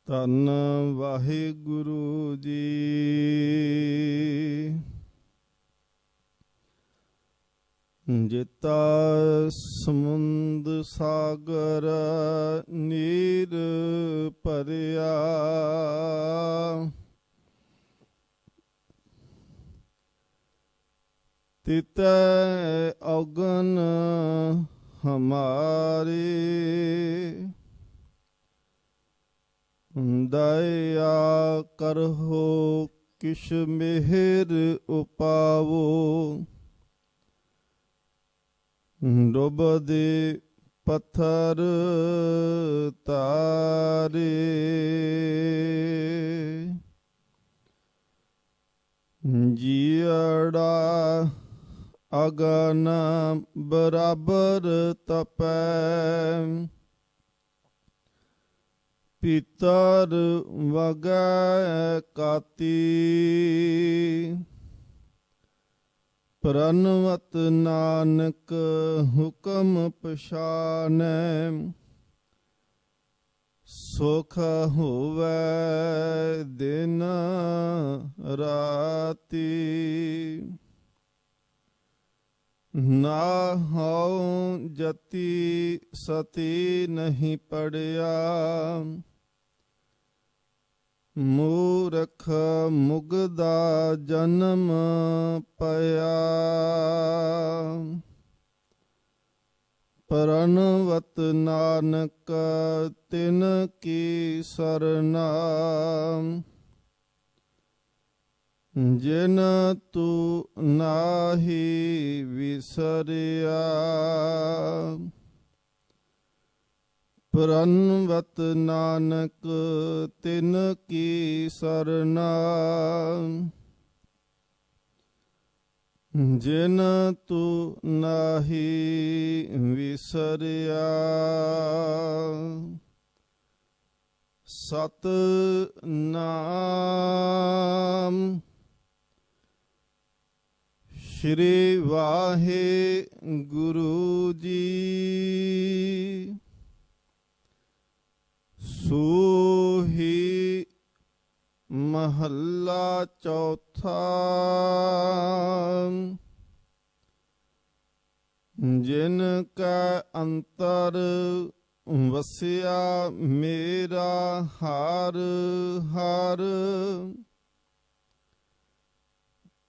ਧੰਨ ਵਾਹਿਗੁਰੂ ਜੀ। ਜਿਤਾ ਸਮੁੰਦ ਸਾਗਰ ਨੀਰ ਭਰਿਆ, ਤਿਤੈ ਔਗਨ ਹਮਾਰੇ। ਦਇਆ ਕਰਹੁ ਕਿਛ ਮਿਹਰ ਉਪਾਵੋ, ਡੁਬਦੇ ਪੱਥਰ ਤਾਰੇ। ਜੀਅੜਾ ਅਗਨ ਬਰਾਬਰ ਤਪੈ, ਪਿਤਰ ਵਗੈ ਕਾਤੀ। ਪ੍ਰਨਵਤ ਨਾਨਕ ਹੁਕਮ ਪਛਾਨੈ, ਸੁਖ ਹੋਵੈ ਦਿਨ ਰਾਤੀ। ਨਾ ਹਉ ਜਤੀ ਸਤੀ ਨਹੀਂ ਪੜਿਆ, ਮੂਰਖ ਮੁਗਦਾ ਜਨਮ ਪਿਆ। ਪ੍ਰਨਵਤ ਨਾਨਕ ਤਿਨ ਕੀ ਸਰਨਾ, ਜਿਨ ਤੂ ਨਾਹੀ ਵਿਸਰਿਆ। ਪ੍ਰਨਵਤ ਨਾਨਕ ਤਿਨ ਕੀ ਸਰਨਾ, ਜਿਨ ਤੂ ਨਾਹੀ ਵਿਸਰਿਆ। ਸਤਿਨਾਮ ਸ਼੍ਰੀ ਵਾਹਿਗੁਰੂ ਜੀ। ਸੂਹੀ ਮਹੱਲਾ ਚੌਥਾ। ਜਿਨ ਕੈ ਅੰਤਰ ਵਸਿਆ ਮੇਰਾ ਹਰਿ ਹਰਿ,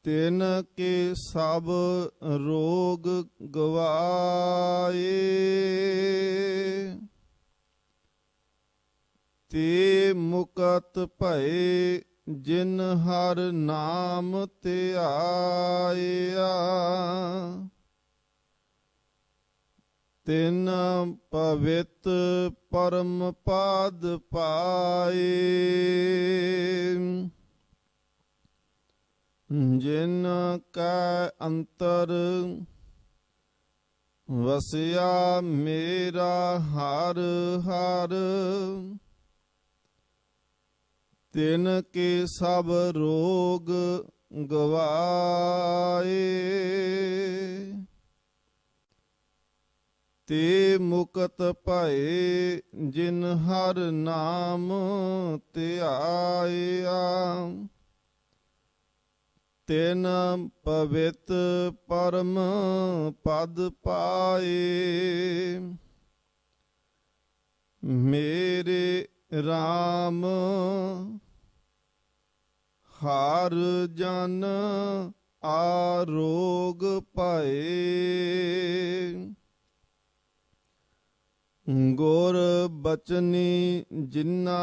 ਤਿਨ ਕੇ ਸਭ ਰੋਗ ਗਵਾਏ। ਤੇ ਮੁਕਤ ਭਏ ਜਿਨ ਹਰ ਨਾਮ ਧਿਆਇਆ, ਤਿਨ ਪਵਿੱਤ ਪਰਮ ਪਦ ਪਾਏ। ਜਿਨ ਕੈ ਅੰਤਰ ਵਸਿਆ ਮੇਰਾ ਹਰਿ ਹਰਿ, ਤਿਨ ਕੇ ਸਭ ਰੋਗ ਗਵਾਏ। ਤੇ ਮੁਕਤ ਭਏ ਜਿਨ ਹਰ ਨਾਮ ਧਿਆਇਆ, ਤਿਨ ਪਵਿੱਤ ਪਰਮ ਪਦ ਪਾਏ। ਮੇਰੇ RAM ਹਰ ਜਨ ਆਰੋਗ ਭਏ, ਗੁਰ ਬਚਨੀ ਜਿਨਾ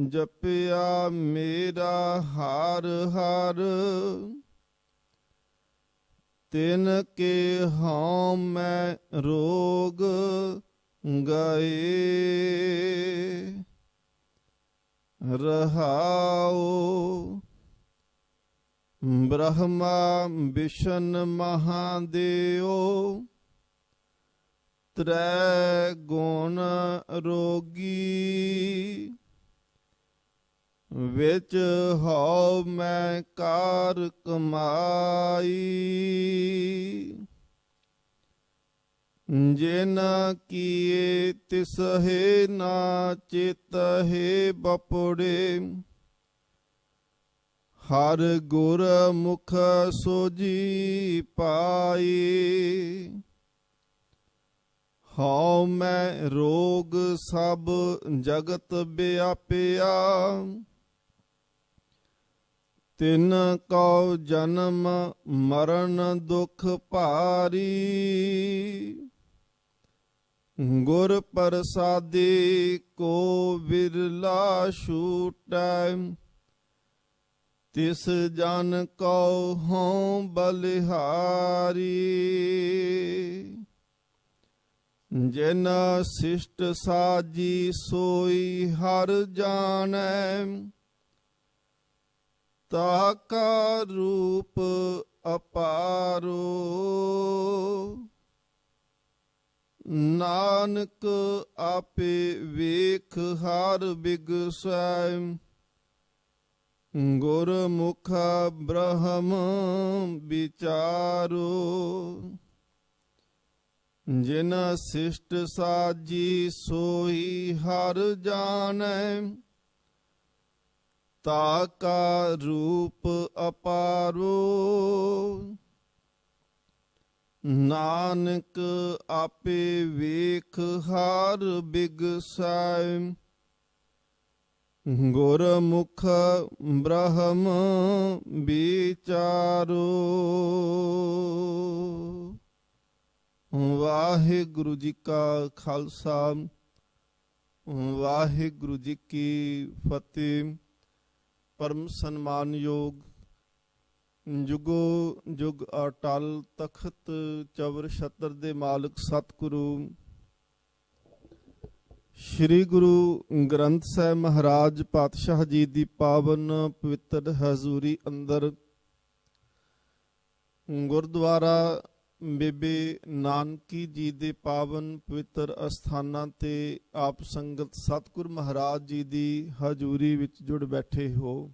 ਜਪਿਆ ਮੇਰਾ ਹਰਿ ਹਰਿ, ਤਿਨ ਕੇ ਹਉ ਮੈਂ ਰੋਗ ਗਏ। ਰਹਾਉ ਬ੍ਰਹਮਾ ਵਿਸ਼ਨ ਮਹਾਦੇਵ, ਤ੍ਰੈ ਗੁਣ ਰੋਗੀ। ਵਿੱਚ ਹਉ ਮੈਂ ਕਾਰ ਕਮਾਈ, ਜਿਨ ਕੀਏ ਤਿਸਹਿ ਨਾ ਚੇਤਹਿ ਬਪੜੇ। ਹਰ ਗੁਰ ਮੁਖ ਸੋਜੀ ਪਾਈ। ਹਉ ਮੈਂ ਰੋਗ ਸਭ ਜਗਤ ਵਿਆਪਿਆ। ਤਿਨ ਕਉ ਜਨਮ ਮਰਨ ਦੁਖ ਭਾਰੀ। ਗੁਰ ਪ੍ਰਸਾਦੀ ਕੋ ਵਿਰਲਾ ਛੂਟੈ। ਤਿਸ ਜਨ ਕਉ ਹਉ ਬਲਿਹਾਰੀ। ਜਿਨ ਸਿਸ਼ਟ ਸਾਜੀ ਸੋਈ ਹਰ ਜਾਣੈ। ਤਾਕਾ ਰੂਪ ਅਪਾਰੋ। ਨਾਨਕ ਆਪੇ ਵੇਖ ਹਰ ਬਿਗਸੈ। ਗੁਰ ਮੁਖ ਬ੍ਰਹਮ ਵਿਚਾਰੋ। ਜਿਨ ਸਿਸ਼ਟ ਸਾਜੀ ਸੋਈ ਹਰ ਜਾਣੈ। ਤਾਕਾ ਰੂਪ ਅਪਾਰੋ। ਨਾਨਕ ਆਪੇ ਵੇਖ ਹਰ ਬਿਗਸੈ। ਗੁਰ ਮੁਖ ਬ੍ਰਹਮ ਵਿਚਾਰੋ। ਵਾਹਿਗੁਰੂ ਜੀ ਕਾ ਖਾਲਸਾ, ਵਾਹਿਗੁਰੂ ਜੀ ਕੀ ਫਤਿਹ। ਪਰਮ ਸਨਮਾਨਯੋਗ ਜੁਗੋ ਜੁਗ ਅਟਲ ਤਖਤ ਚਵਰ ਛਤਰ ਦੇ ਮਾਲਕ ਸਤਿਗੁਰੂ ਸ੍ਰੀ ਗੁਰੂ ਗ੍ਰੰਥ ਸਾਹਿਬ ਮਹਾਰਾਜ ਪਾਤਸ਼ਾਹ ਜੀ ਦੀ ਪਾਵਨ ਪਵਿੱਤਰ ਹਜ਼ੂਰੀ ਅੰਦਰ ਗੁਰਦੁਆਰਾ ਬੇਬੇ ਨਾਨਕੀ ਜੀ ਦੇ ਪਾਵਨ ਪਵਿੱਤਰ ਅਸਥਾਨਾਂ ਤੇ ਆਪ ਸੰਗਤ ਸਤਿਗੁਰ ਮਹਾਰਾਜ ਜੀ ਦੀ ਹਜ਼ੂਰੀ ਵਿੱਚ ਜੁੜ ਬੈਠੇ ਹੋ।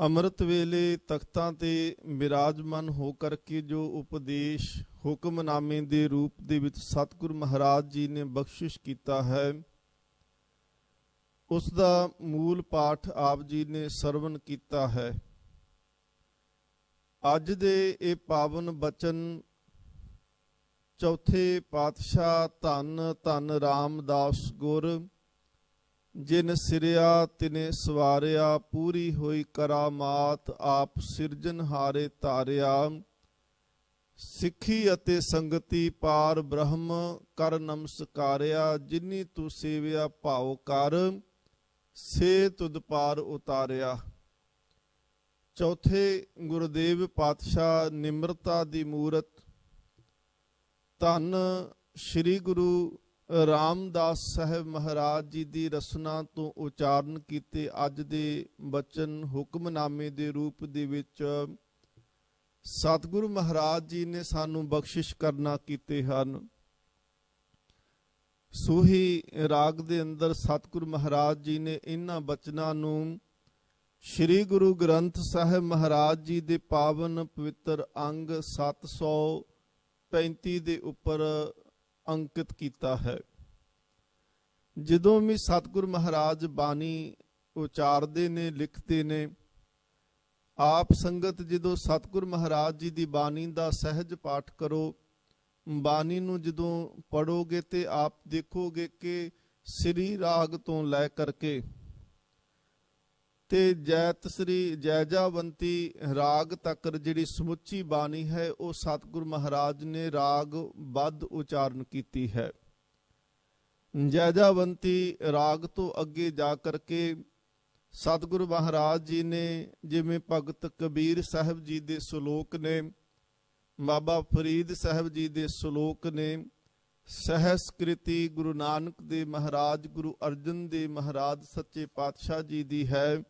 ਅੰਮ੍ਰਿਤ ਵੇਲੇ ਤਖਤਾਂ ਤੇ ਬਿਰਾਜਮਾਨ ਹੋ ਕਰਕੇ ਜੋ ਉਪਦੇਸ਼ ਹੁਕਮਨਾਮੇ ਦੇ ਰੂਪ ਦੇ ਵਿੱਚ ਸਤਿਗੁਰ ਮਹਾਰਾਜ ਜੀ ਨੇ ਬਖਸ਼ਿਸ਼ ਕੀਤਾ ਹੈ, ਉਸ ਦਾ ਮੂਲ ਪਾਠ ਆਪ ਜੀ ਨੇ ਸਰਵਣ ਕੀਤਾ ਹੈ। ਅੱਜ ਦੇ ਇਹ ਪਾਵਨ ਬਚਨ ਚੌਥੇ ਪਾਤਸ਼ਾਹ ਧੰਨ ਧੰਨ ਰਾਮਦਾਸ ਗੁਰ ਜਿਨ ਸਿਰਿਆ ਤਿਨੇ ਸਵਾਰਿਆ, ਪੂਰੀ ਹੋਈ ਕਰਾਮਾਤ ਆਪ ਸਿਰਜਨਹਾਰੇ ਧਾਰਿਆ। ਸਿੱਖੀ ਅਤੇ ਸੰਗਤੀ ਪਾਰ ਬ੍ਰਹਮ ਕਰ ਨਮਸਕਾਰਿਆ, ਜਿਨੀ ਤੂੰ ਸੇਵਿਆ ਭਾਉ ਕਰ ਸੇ ਤੁਧ ਪਾਰ ਉਤਾਰਿਆ। ਚੌਥੇ ਗੁਰਦੇਵ ਪਾਤਸ਼ਾਹ ਨਿਮਰਤਾ ਦੀ ਮੂਰਤ ਧੰਨ ਸ੍ਰੀ ਗੁਰੂ ਰਾਮਦਾਸ ਸਾਹਿਬ ਮਹਾਰਾਜ ਜੀ ਦੀ ਰਸਨਾ ਤੋਂ ਉਚਾਰਨ ਕੀਤੇ ਅੱਜ ਦੇ ਬਚਨ ਹੁਕਮਨਾਮੇ ਦੇ ਰੂਪ ਦੇ ਵਿੱਚ ਸਤਿਗੁਰੂ ਮਹਾਰਾਜ ਜੀ ਨੇ ਸਾਨੂੰ ਬਖਸ਼ਿਸ਼ ਕਰਨਾ ਕੀਤੇ ਹਨ। ਸੂਹੀ ਰਾਗ ਦੇ ਅੰਦਰ ਸਤਿਗੁਰੂ ਮਹਾਰਾਜ ਜੀ ਨੇ ਇਹਨਾਂ ਬਚਨਾਂ ਨੂੰ ਸ੍ਰੀ ਗੁਰੂ ਗ੍ਰੰਥ ਸਾਹਿਬ ਮਹਾਰਾਜ ਜੀ ਦੇ ਪਾਵਨ ਪਵਿੱਤਰ ਅੰਗ 735 ਦੇ ਉੱਪਰ ਅੰਕਿਤ ਕੀਤਾ ਹੈ। ਜਦੋਂ ਵੀ ਸਤਿਗੁਰੂ ਮਹਾਰਾਜ ਬਾਣੀ ਉਚਾਰਦੇ ਨੇ, ਲਿਖਦੇ ਨੇ, ਆਪ ਸੰਗਤ ਜਦੋਂ ਸਤਿਗੁਰੂ ਮਹਾਰਾਜ ਜੀ ਦੀ ਬਾਣੀ ਦਾ ਸਹਿਜ ਪਾਠ ਕਰੋ, ਬਾਣੀ ਨੂੰ ਜਦੋਂ ਪੜੋਗੇ ਤੇ ਆਪ ਦੇਖੋਗੇ ਕਿ ਸ੍ਰੀ ਰਾਗ ਤੋਂ ਲੈ ਕਰਕੇ ਤੇ ਜੈਤਸਰੀ ਜੈਜਾਵੰਤੀ ਰਾਗ ਤੱਕ ਜਿਹੜੀ ਸਮੁੱਚੀ ਬਾਣੀ ਹੈ ਉਹ ਸਤਿਗੁਰੂ ਮਹਾਰਾਜ ਨੇ ਰਾਗ ਬੱਧ ਉਚਾਰਨ ਕੀਤੀ ਹੈ। ਜੈਜਾਵੰਤੀ ਰਾਗ ਤੋਂ ਅੱਗੇ ਜਾ ਕਰਕੇ ਸਤਿਗੁਰੂ ਮਹਾਰਾਜ ਜੀ ਨੇ ਜਿਵੇਂ ਭਗਤ ਕਬੀਰ ਸਾਹਿਬ ਜੀ ਦੇ ਸ਼ਲੋਕ ਨੇ, ਬਾਬਾ ਫਰੀਦ ਸਾਹਿਬ ਜੀ ਦੇ ਸ਼ਲੋਕ ਨੇ, ਸਹਿਸਕ੍ਰਿਤੀ ਗੁਰੂ ਨਾਨਕ ਦੇ ਮਹਾਰਾਜ ਗੁਰੂ ਅਰਜਨ ਦੇਵ ਮਹਾਰਾਜ ਸੱਚੇ ਪਾਤਸ਼ਾਹ ਜੀ ਦੀ ਹੈ।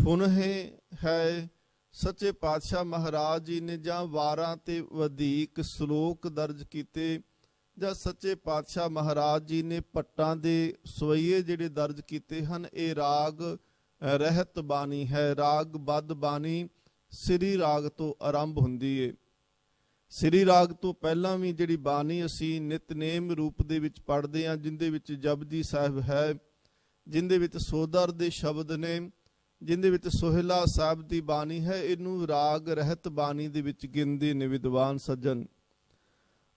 ਫੁਨਹੇ ਹੈ ਸੱਚੇ ਪਾਤਸ਼ਾਹ ਮਹਾਰਾਜ ਜੀ ਨੇ ਜਾਂ 12 ਤੇ ਵਧੇਕ ਸ਼ਲੋਕ ਦਰਜ ਕੀਤੇ, ਜਾਂ ਸੱਚੇ ਪਾਤਸ਼ਾਹ ਮਹਾਰਾਜ ਜੀ ਨੇ ਭੱਟਾਂ ਦੇ ਸਵਈਏ ਜਿਹੜੇ ਦਰਜ ਕੀਤੇ ਹਨ। ਇਹ ਰਾਗ ਰਹਿਤ ਬਾਣੀ ਹੈ, ਰਾਗ ਬੱਧ ਬਾਣੀ ਸ੍ਰੀ ਰਾਗ ਤੋਂ ਆਰੰਭ ਹੁੰਦੀ ਏ। ਸ੍ਰੀ ਰਾਗ ਤੋਂ ਪਹਿਲਾਂ ਵੀ ਜਿਹੜੀ ਬਾਣੀ ਅਸੀਂ ਨਿਤਨੇਮ ਰੂਪ ਦੇ ਵਿੱਚ ਪੜ੍ਹਦੇ ਹਾਂ, ਜਿੰਦੇ ਵਿੱਚ ਜਪਜੀ ਸਾਹਿਬ ਹੈ, ਜਿੰਦੇ ਵਿੱਚ ਸੋਦਰ ਦੇ ਸ਼ਬਦ ਨੇ, ਜਿੰਦੇ ਵਿੱਚ ਸੋਹਿਲਾ ਸਾਹਿਬ ਦੀ ਬਾਣੀ ਹੈ, ਇਹਨੂੰ ਰਾਗ ਰਹਿਤ ਬਾਣੀ ਦੇ ਵਿੱਚ ਗਿਣਦੇ ਨੇ ਵਿਦਵਾਨ ਸੱਜਣ।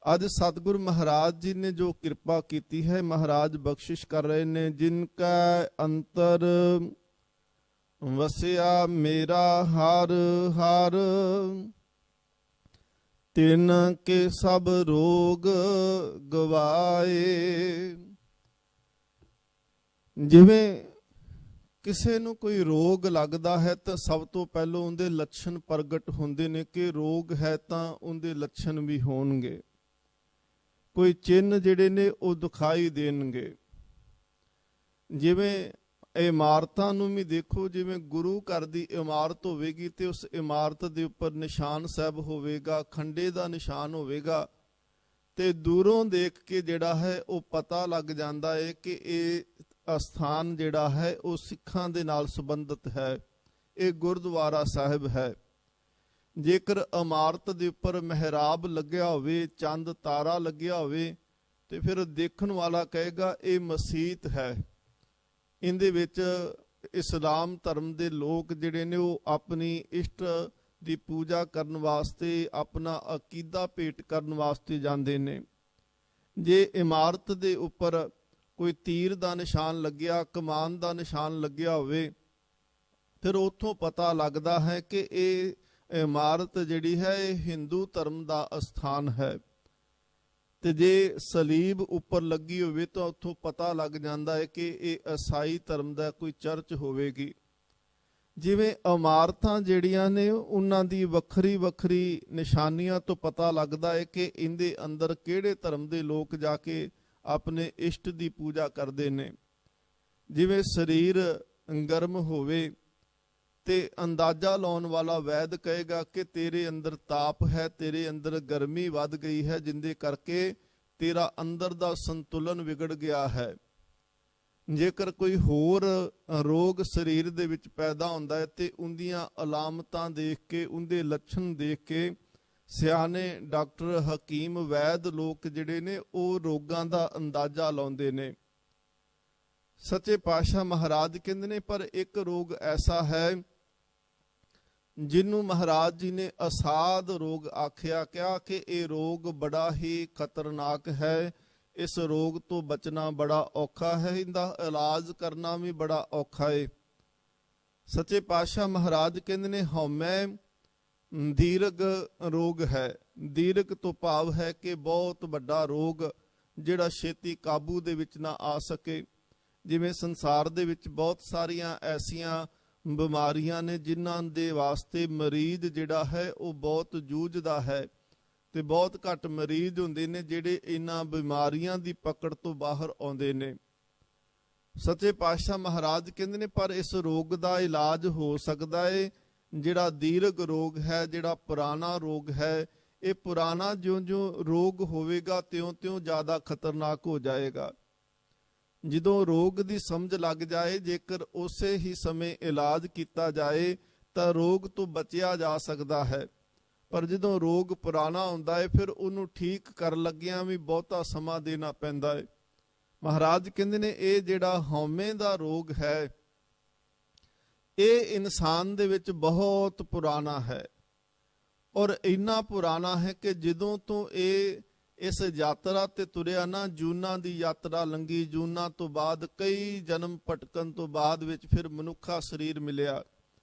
ਅੱਜ ਸਤਿਗੁਰ ਮਹਾਰਾਜ ਜੀ ਨੇ ਜੋ ਕਿਰਪਾ ਕੀਤੀ ਹੈ, ਮਹਾਰਾਜ ਬਖਸ਼ਿਸ਼ ਕਰ ਰਹੇ ਨੇ, ਜਿਨ ਕਾ ਅੰਤਰ ਵਸਿਆ ਮੇਰਾ ਹਰ ਹਰ, ਤਿਨ ਕੇ ਸਭ ਰੋਗ ਗਵਾਏ। ਜਿਵੇਂ ਕਿਸੇ ਨੂੰ ਕੋਈ ਰੋਗ ਲੱਗਦਾ ਹੈ ਤਾਂ ਸਭ ਤੋਂ ਪਹਿਲਾਂ ਉਹਦੇ ਲੱਛਣ ਪ੍ਰਗਟ ਹੁੰਦੇ ਨੇ ਕਿ ਰੋਗ ਹੈ ਤਾਂ ਉਹਦੇ ਲੱਛਣ ਵੀ ਹੋਣਗੇ, ਕੋਈ ਚਿੰਨ੍ਹ ਜਿਹੜੇ ਨੇ ਉਹ ਦਿਖਾਈ ਦੇਣਗੇ। ਜਿਵੇਂ ਇਮਾਰਤਾਂ ਨੂੰ ਵੀ ਦੇਖੋ, ਜਿਵੇਂ ਗੁਰੂ ਘਰ ਦੀ ਇਮਾਰਤ ਹੋਵੇਗੀ ਤੇ ਉਸ ਇਮਾਰਤ ਦੇ ਉੱਪਰ ਨਿਸ਼ਾਨ ਸਾਹਿਬ ਹੋਵੇਗਾ, ਖੰਡੇ ਦਾ ਨਿਸ਼ਾਨ ਹੋਵੇਗਾ, ਤੇ ਦੂਰੋਂ ਦੇਖ ਕੇ ਜਿਹੜਾ ਹੈ ਉਹ ਪਤਾ ਲੱਗ ਜਾਂਦਾ ਹੈ ਕਿ ਇਹ ਅਸਥਾਨ ਜਿਹੜਾ ਹੈ ਉਹ ਸਿੱਖਾਂ ਦੇ ਨਾਲ ਸੰਬੰਧਿਤ ਹੈ, ਇਹ ਗੁਰਦੁਆਰਾ ਸਾਹਿਬ ਹੈ। ਜੇਕਰ ਇਮਾਰਤ ਦੇ ਉੱਪਰ ਮਹਿਰਾਬ ਲੱਗਿਆ ਹੋਵੇ, ਚੰਦ ਤਾਰਾ ਲੱਗਿਆ ਹੋਵੇ, ਤੇ ਫਿਰ ਦੇਖਣ ਵਾਲਾ ਕਹੇਗਾ ਇਹ ਮਸਜਿਦ ਹੈ। ਇਹਦੇ ਵਿੱਚ ਇਸਲਾਮ ਧਰਮ ਦੇ ਲੋਕ ਜਿਹੜੇ ਨੇ ਉਹ ਆਪਣੀ ਇਸ਼ਟ ਦੀ ਪੂਜਾ ਕਰਨ ਵਾਸਤੇ, ਆਪਣਾ ਅਕੀਦਾ ਭੇਟ ਕਰਨ ਵਾਸਤੇ ਜਾਂਦੇ ਨੇ। ਜੇ ਇਮਾਰਤ ਦੇ ਉੱਪਰ ਕੋਈ ਤੀਰ ਦਾ ਨਿਸ਼ਾਨ ਲੱਗਿਆ, ਕਮਾਨ ਦਾ ਨਿਸ਼ਾਨ ਲੱਗਿਆ ਹੋਵੇ, ਫਿਰ ਉੱਥੋਂ ਪਤਾ ਲੱਗਦਾ ਹੈ ਕਿ ਇਹ ਇਮਾਰਤ ਜਿਹੜੀ ਹੈ ਇਹ ਹਿੰਦੂ ਧਰਮ ਦਾ ਅਸਥਾਨ ਹੈ। ਤੇ ਜੇ ਸਲੀਬ ਉੱਪਰ ਲੱਗੀ ਹੋਵੇ ਤਾਂ ਉੱਥੋਂ ਪਤਾ ਲੱਗ ਜਾਂਦਾ ਹੈ ਕਿ ਇਹ ਈਸਾਈ ਧਰਮ ਦਾ ਕੋਈ ਚਰਚ ਹੋਵੇਗੀ। ਜਿਵੇਂ ਇਮਾਰਤਾਂ ਜਿਹੜੀਆਂ ਨੇ ਉਹਨਾਂ ਦੀ ਵੱਖਰੀ ਵੱਖਰੀ ਨਿਸ਼ਾਨੀਆਂ ਤੋਂ ਪਤਾ ਲੱਗਦਾ ਹੈ ਕਿ ਇਹਦੇ ਅੰਦਰ ਕਿਹੜੇ ਧਰਮ ਦੇ ਲੋਕ ਜਾ ਕੇ ਆਪਣੇ ਇਸ਼ਟ ਦੀ ਪੂਜਾ ਕਰਦੇ ਨੇ। ਜਿਵੇਂ ਸਰੀਰ ਗਰਮ ਹੋਵੇ ਤੇ ਅੰਦਾਜ਼ਾ ਲਾਉਣ ਵਾਲਾ ਵੈਦ ਕਹੇਗਾ ਕਿ ਤੇਰੇ ਅੰਦਰ ਤਾਪ ਹੈ, ਤੇਰੇ ਅੰਦਰ ਗਰਮੀ ਵੱਧ ਗਈ ਹੈ, ਜਿੰਦੇ ਕਰਕੇ ਤੇਰਾ ਅੰਦਰ ਦਾ ਸੰਤੁਲਨ ਵਿਗੜ ਗਿਆ ਹੈ। ਜੇਕਰ ਕੋਈ ਹੋਰ ਰੋਗ ਸਰੀਰ ਦੇ ਵਿੱਚ ਪੈਦਾ ਹੁੰਦਾ ਹੈ ਤੇ ਉਹਦੀਆਂ ਅਲਾਮਤਾਂ ਦੇਖ ਕੇ, ਉਹਦੇ ਲੱਛਣ ਦੇਖ ਕੇ ਸਿਆਣੇ ਡਾਕਟਰ, ਹਕੀਮ, ਵੈਦ ਲੋਕ ਜਿਹੜੇ ਨੇ ਉਹ ਰੋਗਾਂ ਦਾ ਅੰਦਾਜ਼ਾ ਲਾਉਂਦੇ ਨੇ। ਸੱਚੇ ਪਾਤਸ਼ਾਹ ਮਹਾਰਾਜ ਕਹਿੰਦੇ ਨੇ ਪਰ ਇੱਕ ਰੋਗ ਐਸਾ ਹੈ ਜਿਹਨੂੰ ਮਹਾਰਾਜ ਜੀ ਨੇ ਅਸਾਧ ਰੋਗ ਆਖਿਆ, ਕਿਹਾ ਕਿ ਇਹ ਰੋਗ ਬੜਾ ਹੀ ਖਤਰਨਾਕ ਹੈ, ਇਸ ਰੋਗ ਤੋਂ ਬਚਣਾ ਬੜਾ ਔਖਾ ਹੈ, ਇਹਦਾ ਇਲਾਜ ਕਰਨਾ ਵੀ ਬੜਾ ਔਖਾ ਹੈ। ਸੱਚੇ ਪਾਤਸ਼ਾਹ ਮਹਾਰਾਜ ਕਹਿੰਦੇ ਨੇ ਹਉਮੈ ਦੀਰਘ ਰੋਗ ਹੈ। ਦੀਰਘ ਤੋਂ ਭਾਵ ਹੈ ਕਿ ਬਹੁਤ ਵੱਡਾ ਰੋਗ ਜਿਹੜਾ ਛੇਤੀ ਕਾਬੂ ਦੇ ਵਿੱਚ ਨਾ ਆ ਸਕੇ। ਜਿਵੇਂ ਸੰਸਾਰ ਦੇ ਵਿੱਚ ਬਹੁਤ ਸਾਰੀਆਂ ਐਸੀਆਂ ਬਿਮਾਰੀਆਂ ਨੇ ਜਿਨ੍ਹਾਂ ਦੇ ਵਾਸਤੇ ਮਰੀਜ਼ ਜਿਹੜਾ ਹੈ ਉਹ ਬਹੁਤ ਜੂਝਦਾ ਹੈ, ਤੇ ਬਹੁਤ ਘੱਟ ਮਰੀਜ਼ ਹੁੰਦੇ ਨੇ ਜਿਹੜੇ ਇਹਨਾਂ ਬਿਮਾਰੀਆਂ ਦੀ ਪਕੜ ਤੋਂ ਬਾਹਰ ਆਉਂਦੇ ਨੇ। ਸੱਚੇ ਪਾਤਸ਼ਾਹ ਮਹਾਰਾਜ ਕਹਿੰਦੇ ਨੇ ਪਰ ਇਸ ਰੋਗ ਦਾ ਇਲਾਜ ਹੋ ਸਕਦਾ ਹੈ। ਜਿਹੜਾ ਦੀਰਘ ਰੋਗ ਹੈ, ਜਿਹੜਾ ਪੁਰਾਣਾ ਰੋਗ ਹੈ, ਇਹ ਪੁਰਾਣਾ ਜਿਉਂ-ਜਿਉਂ ਰੋਗ ਹੋਵੇਗਾ ਤਿਉਂ-ਤਿਉਂ ਜ਼ਿਆਦਾ ਖਤਰਨਾਕ ਹੋ ਜਾਏਗਾ। ਜਦੋਂ ਰੋਗ ਦੀ ਸਮਝ ਲੱਗ ਜਾਏ, ਜੇਕਰ ਉਸੇ ਹੀ ਸਮੇਂ ਇਲਾਜ ਕੀਤਾ ਜਾਏ ਤਾਂ ਰੋਗ ਤੋਂ ਬਚਿਆ ਜਾ ਸਕਦਾ ਹੈ। ਪਰ ਜਦੋਂ ਰੋਗ ਪੁਰਾਣਾ ਹੁੰਦਾ ਹੈ ਫਿਰ ਉਹਨੂੰ ਠੀਕ ਕਰਨ ਲੱਗਿਆਂ ਵੀ ਬਹੁਤਾ ਸਮਾਂ ਦੇਣਾ ਪੈਂਦਾ ਹੈ। ਮਹਾਰਾਜ ਕਹਿੰਦੇ ਨੇ ਇਹ ਜਿਹੜਾ ਹਉਮੈ ਦਾ ਰੋਗ ਹੈ ਇਹ ਇਨਸਾਨ ਦੇ ਵਿੱਚ ਬਹੁਤ ਪੁਰਾਣਾ ਹੈ, ਔਰ ਇੰਨਾ ਪੁਰਾਣਾ ਹੈ ਕਿ ਜਦੋਂ ਤੋਂ ਇਹ ਇਸ ਯਾਤਰਾ ਤੇ ਤੁਰਿਆ ਨਾ, ਜੂਨਾਂ ਦੀ ਯਾਤਰਾ ਲੰਗੀ, ਜੂਨਾਂ ਤੋਂ ਬਾਅਦ ਕਈ ਜਨਮ ਭਟਕਣ ਤੋਂ ਬਾਅਦ ਵਿੱਚ ਫਿਰ ਮਨੁੱਖਾ ਸਰੀਰ ਮਿਲਿਆ।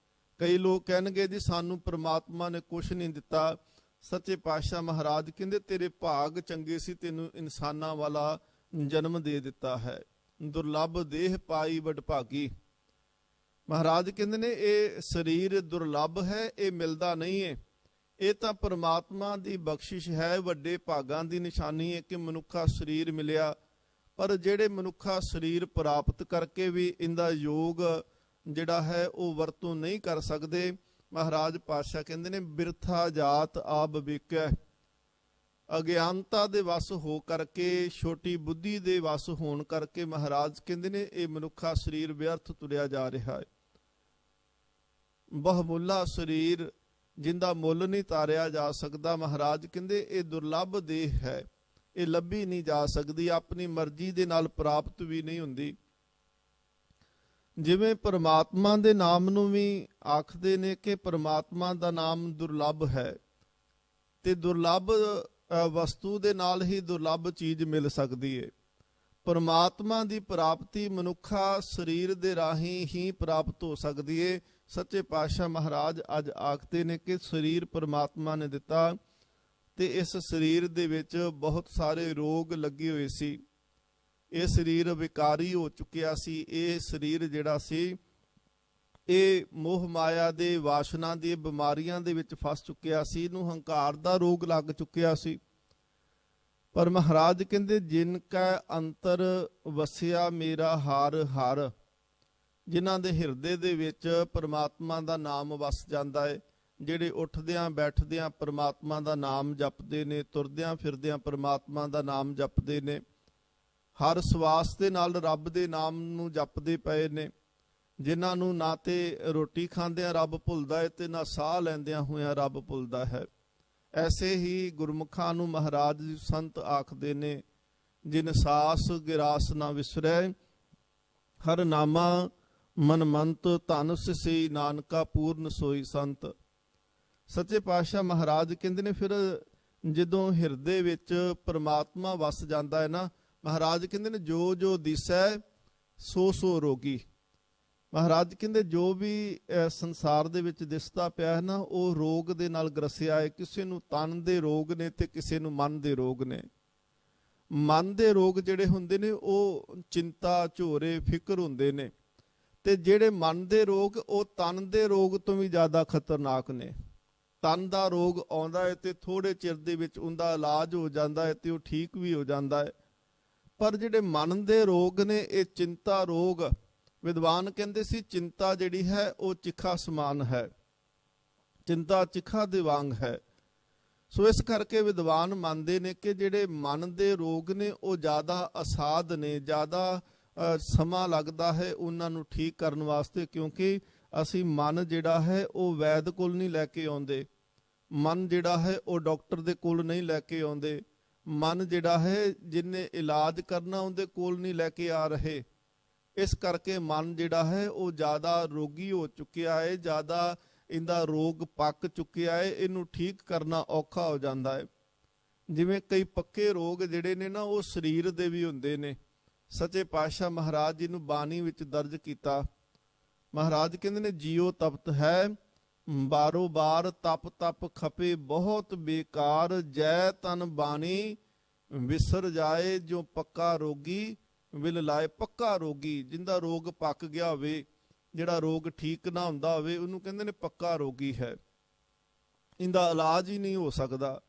ਕਈ ਲੋਕ ਕਹਿਣਗੇ ਜੀ ਸਾਨੂੰ ਪ੍ਰਮਾਤਮਾ ਨੇ ਕੁਛ ਨਹੀਂ ਦਿੱਤਾ। ਸੱਚੇ ਪਾਤਸ਼ਾਹ ਮਹਾਰਾਜ ਕਹਿੰਦੇ ਤੇਰੇ ਭਾਗ ਚੰਗੇ ਸੀ, ਤੈਨੂੰ ਇਨਸਾਨਾਂ ਵਾਲਾ ਜਨਮ ਦੇ ਦਿੱਤਾ ਹੈ। ਦੁਰਲੱਭ ਦੇਹ ਪਾਈ ਵਡਭਾਗੀ। ਮਹਾਰਾਜ ਕਹਿੰਦੇ ਨੇ ਇਹ ਸਰੀਰ ਦੁਰਲੱਭ ਹੈ, ਇਹ ਮਿਲਦਾ ਨਹੀਂ ਹੈ। ਇਹ ਤਾਂ ਪਰਮਾਤਮਾ ਦੀ ਬਖਸ਼ਿਸ਼ ਹੈ, ਵੱਡੇ ਭਾਗਾਂ ਦੀ ਨਿਸ਼ਾਨੀ ਹੈ ਕਿ ਮਨੁੱਖਾ ਸਰੀਰ ਮਿਲਿਆ। ਪਰ ਜਿਹੜੇ ਮਨੁੱਖਾ ਸਰੀਰ ਪ੍ਰਾਪਤ ਕਰਕੇ ਵੀ ਇਹਦਾ ਯੋਗ ਜਿਹੜਾ ਹੈ ਉਹ ਵਰਤੋਂ ਨਹੀਂ ਕਰ ਸਕਦੇ, ਮਹਾਰਾਜ ਪਾਤਸ਼ਾਹ ਕਹਿੰਦੇ ਨੇ ਬਿਰਥਾ ਜਾਤ ਆਪ ਵਿਕੈ। ਅਗਿਆਨਤਾ ਦੇ ਵਸ ਹੋ ਕਰਕੇ, ਛੋਟੀ ਬੁੱਧੀ ਦੇ ਵਸ ਹੋਣ ਕਰਕੇ ਮਹਾਰਾਜ ਕਹਿੰਦੇ ਨੇ ਇਹ ਮਨੁੱਖਾ ਸਰੀਰ ਵਿਅਰਥ ਤੁਰਿਆ ਜਾ ਰਿਹਾ ਹੈ। ਬਹੁਮੁੱਲਾ ਸਰੀਰ ਜਿੰਦਾ ਮੁੱਲ ਨਹੀਂ ਤਾਰਿਆ ਜਾ ਸਕਦਾ। ਮਹਾਰਾਜ ਕਹਿੰਦੇ ਇਹ ਦੁਰਲੱਭ ਦੇਹ ਹੈ, ਇਹ ਲੱਭੀ ਨਹੀਂ ਜਾ ਸਕਦੀ, ਆਪਣੀ ਮਰਜ਼ੀ ਦੇ ਨਾਲ ਪ੍ਰਾਪਤ ਵੀ ਨਹੀਂ ਹੁੰਦੀ। ਜਿਵੇਂ ਪਰਮਾਤਮਾ ਦੇ ਨਾਮ ਨੂੰ ਵੀ ਆਖਦੇ ਨੇ ਕਿ ਪਰਮਾਤਮਾ ਦਾ ਨਾਮ ਦੁਰਲੱਭ ਹੈ, ਤੇ ਦੁਰਲੱਭ ਵਸਤੂ ਦੇ ਨਾਲ ਹੀ ਦੁਰਲੱਭ ਚੀਜ਼ ਮਿਲ ਸਕਦੀ ਹੈ। ਪਰਮਾਤਮਾ ਦੀ ਪ੍ਰਾਪਤੀ ਮਨੁੱਖਾ ਸਰੀਰ ਦੇ ਰਾਹੀਂ ਹੀ ਪ੍ਰਾਪਤ ਹੋ ਸਕਦੀ ਹੈ। ਸੱਚੇ ਪਾਤਸ਼ਾਹ ਮਹਾਰਾਜ ਅੱਜ ਆਖਦੇ ਨੇ ਕਿ ਸਰੀਰ ਪਰਮਾਤਮਾ ਨੇ ਦਿੱਤਾ, ਤੇ ਇਸ ਸਰੀਰ ਦੇ ਵਿੱਚ ਬਹੁਤ ਸਾਰੇ ਰੋਗ ਲੱਗੇ ਹੋਏ ਸੀ। ਇਹ ਸਰੀਰ ਵਿਕਾਰੀ ਹੋ ਚੁੱਕਿਆ ਸੀ। ਇਹ ਸਰੀਰ ਜਿਹੜਾ ਸੀ ਇਹ ਮੋਹ ਮਾਇਆ ਦੇ ਵਾਸ਼ਨਾ ਦੀ ਬਿਮਾਰੀਆਂ ਦੇ ਵਿੱਚ ਫਸ ਚੁੱਕਿਆ ਸੀ। ਇਹਨੂੰ ਹੰਕਾਰ ਦਾ ਰੋਗ ਲੱਗ ਚੁੱਕਿਆ ਸੀ। ਪਰ ਮਹਾਰਾਜ ਕਹਿੰਦੇ ਜਿਨ ਕੈ ਅੰਤਰ ਵਸਿਆ ਮੇਰਾ ਹਰ ਹਰ, ਜਿਨ੍ਹਾਂ ਦੇ ਹਿਰਦੇ ਦੇ ਵਿੱਚ ਪਰਮਾਤਮਾ ਦਾ ਨਾਮ ਵਸ ਜਾਂਦਾ ਹੈ, ਜਿਹੜੇ ਉੱਠਦਿਆਂ ਬੈਠਦਿਆਂ ਪਰਮਾਤਮਾ ਦਾ ਨਾਮ ਜਪਦੇ ਨੇ, ਤੁਰਦਿਆਂ ਫਿਰਦਿਆਂ ਪਰਮਾਤਮਾ ਦਾ ਨਾਮ ਜਪਦੇ ਨੇ, ਹਰ ਸਵਾਸ ਦੇ ਨਾਲ ਰੱਬ ਦੇ ਨਾਮ ਨੂੰ ਜਪਦੇ ਪਏ ਨੇ, ਜਿਨ੍ਹਾਂ ਨੂੰ ਨਾ ਤੇ ਰੋਟੀ ਖਾਂਦਿਆਂ ਰੱਬ ਭੁੱਲਦਾ ਹੈ ਤੇ ਨਾ ਸਾਹ ਲੈਂਦਿਆਂ ਹੋਇਆਂ ਰੱਬ ਭੁੱਲਦਾ ਹੈ। ਐਸੇ ਹੀ ਗੁਰਮੁਖਾਂ ਨੂੰ ਮਹਾਰਾਜ ਜੀ ਸੰਤ ਆਖਦੇ ਨੇ, ਜਿਨ ਸਾਸ ਗਿਰਾਸ ਨਾ ਵਿਸਰੈ, ਹਰ ਨਾਮਾ ਮਨਮੰਤ ਧਨ ਸਿਸੀ, ਨਾਨਕਾ ਪੂਰਨ ਸੋਈ ਸੰਤ। ਸੱਚੇ ਪਾਤਸ਼ਾਹ ਮਹਾਰਾਜ ਕਹਿੰਦੇ ਨੇ ਫਿਰ ਜਦੋਂ ਹਿਰਦੇ ਵਿੱਚ ਪਰਮਾਤਮਾ ਵਸ ਜਾਂਦਾ ਹੈ ਨਾ, ਮਹਾਰਾਜ ਕਹਿੰਦੇ ਨੇ ਜੋ ਜੋ ਦਿਸੈ ਸੋ ਸੋ ਰੋਗੀ। ਮਹਾਰਾਜ ਕਹਿੰਦੇ ਜੋ ਵੀ ਸੰਸਾਰ ਦੇ ਵਿੱਚ ਦਿਸਦਾ ਪਿਆ ਹੈ ਨਾ, ਉਹ ਰੋਗ ਦੇ ਨਾਲ ਗ੍ਰਸਿਆ ਹੈ। ਕਿਸੇ ਨੂੰ ਤਨ ਦੇ ਰੋਗ ਨੇ ਤੇ ਕਿਸੇ ਨੂੰ ਮਨ ਦੇ ਰੋਗ ਨੇ। ਮਨ ਦੇ ਰੋਗ ਜਿਹੜੇ ਹੁੰਦੇ ਨੇ ਉਹ ਚਿੰਤਾ, ਝੋਰੇ, ਫਿਕਰ ਹੁੰਦੇ ਨੇ, ਤੇ ਜਿਹੜੇ ਮਨ ਦੇ ਰੋਗ ਉਹ ਤਨ ਦੇ ਰੋਗ ਤੋਂ ਵੀ ਜ਼ਿਆਦਾ ਖਤਰਨਾਕ ਨੇ। ਤਨ ਦਾ ਰੋਗ ਆਉਂਦਾ ਹੈ ਤੇ ਥੋੜੇ ਚਿਰ ਦੇ ਵਿੱਚ ਉਹਦਾ ਇਲਾਜ ਹੋ ਜਾਂਦਾ ਹੈ ਤੇ ਉਹ ਠੀਕ ਵੀ ਹੋ ਜਾਂਦਾ ਹੈ। ਪਰ ਜਿਹੜੇ ਮਨ ਦੇ ਰੋਗ ਨੇ, ਇਹ ਚਿੰਤਾ ਰੋਗ, ਵਿਦਵਾਨ ਕਹਿੰਦੇ ਸੀ ਚਿੰਤਾ ਜਿਹੜੀ ਹੈ ਉਹ ਚਿਖਾ ਸਮਾਨ ਹੈ, ਚਿੰਤਾ ਚਿਖਾ ਦੇ ਵਾਂਗ ਹੈ। ਸੋ ਇਸ ਕਰਕੇ ਵਿਦਵਾਨ ਮੰਨਦੇ ਨੇ ਕਿ ਜਿਹੜੇ ਮਨ ਦੇ ਰੋਗ ਨੇ ਉਹ ਜ਼ਿਆਦਾ ਅਸਾਧ ਨੇ, ਜ਼ਿਆਦਾ ਸਮਾਂ ਲੱਗਦਾ ਹੈ ਉਹਨਾਂ ਨੂੰ ਠੀਕ ਕਰਨ ਵਾਸਤੇ, ਕਿਉਂਕਿ ਅਸੀਂ ਮਨ ਜਿਹੜਾ ਹੈ ਉਹ ਵੈਦ ਕੋਲ ਨਹੀਂ ਲੈ ਕੇ ਆਉਂਦੇ, ਮਨ ਜਿਹੜਾ ਹੈ ਉਹ ਡਾਕਟਰ ਦੇ ਕੋਲ ਨਹੀਂ ਲੈ ਕੇ ਆਉਂਦੇ, ਮਨ ਜਿਹੜਾ ਹੈ ਜਿਹਨੇ ਇਲਾਜ ਕਰਨਾ ਉਹਦੇ ਕੋਲ ਨਹੀਂ ਲੈ ਕੇ ਆ ਰਹੇ। ਇਸ ਕਰਕੇ ਮਨ ਜਿਹੜਾ ਹੈ ਉਹ ਜ਼ਿਆਦਾ ਰੋਗੀ ਹੋ ਚੁੱਕਿਆ ਹੈ, ਜ਼ਿਆਦਾ ਇਹਦਾ ਰੋਗ ਪੱਕ ਚੁੱਕਿਆ ਹੈ, ਇਹਨੂੰ ਠੀਕ ਕਰਨਾ ਔਖਾ ਹੋ ਜਾਂਦਾ ਹੈ। ਜਿਵੇਂ ਕਈ ਪੱਕੇ ਰੋਗ ਜਿਹੜੇ ਨੇ ਨਾ ਉਹ ਸਰੀਰ ਦੇ ਵੀ ਹੁੰਦੇ ਨੇ। ਸੱਚੇ ਪਾਤਸ਼ਾਹ ਮਹਾਰਾਜ ਜੀ ਨੂੰ ਬਾਣੀ ਵਿੱਚ ਦਰਜ ਕੀਤਾ। ਮਹਾਰਾਜ ਕਹਿੰਦੇ ਨੇ ਜੀਓ ਤਪਤ ਹੈ, ਬਾਰੋ ਬਾਰ ਤਪ ਤਪ ਖਪੇ ਬਹੁਤ ਬੇਕਾਰ, ਜੈ ਤਨ ਬਾਣੀ ਵਿਸਰ ਜਾਏ ਜੋ ਪੱਕਾ ਰੋਗੀ, ਵਿਲ ਲਾਏ ਪੱਕਾ ਰੋਗੀ। ਜਿੰਦਾ ਰੋਗ ਪੱਕ ਗਿਆ ਹੋਵੇ, ਜਿਹੜਾ ਰੋਗ ਠੀਕ ਨਾ ਹੁੰਦਾ ਹੋਵੇ, ਉਹਨੂੰ ਕਹਿੰਦੇ ਨੇ ਪੱਕਾ ਰੋਗੀ ਹੈ, ਇਹਦਾ ਇਲਾਜ ਹੀ ਨਹੀਂ ਹੋ ਸਕਦਾ।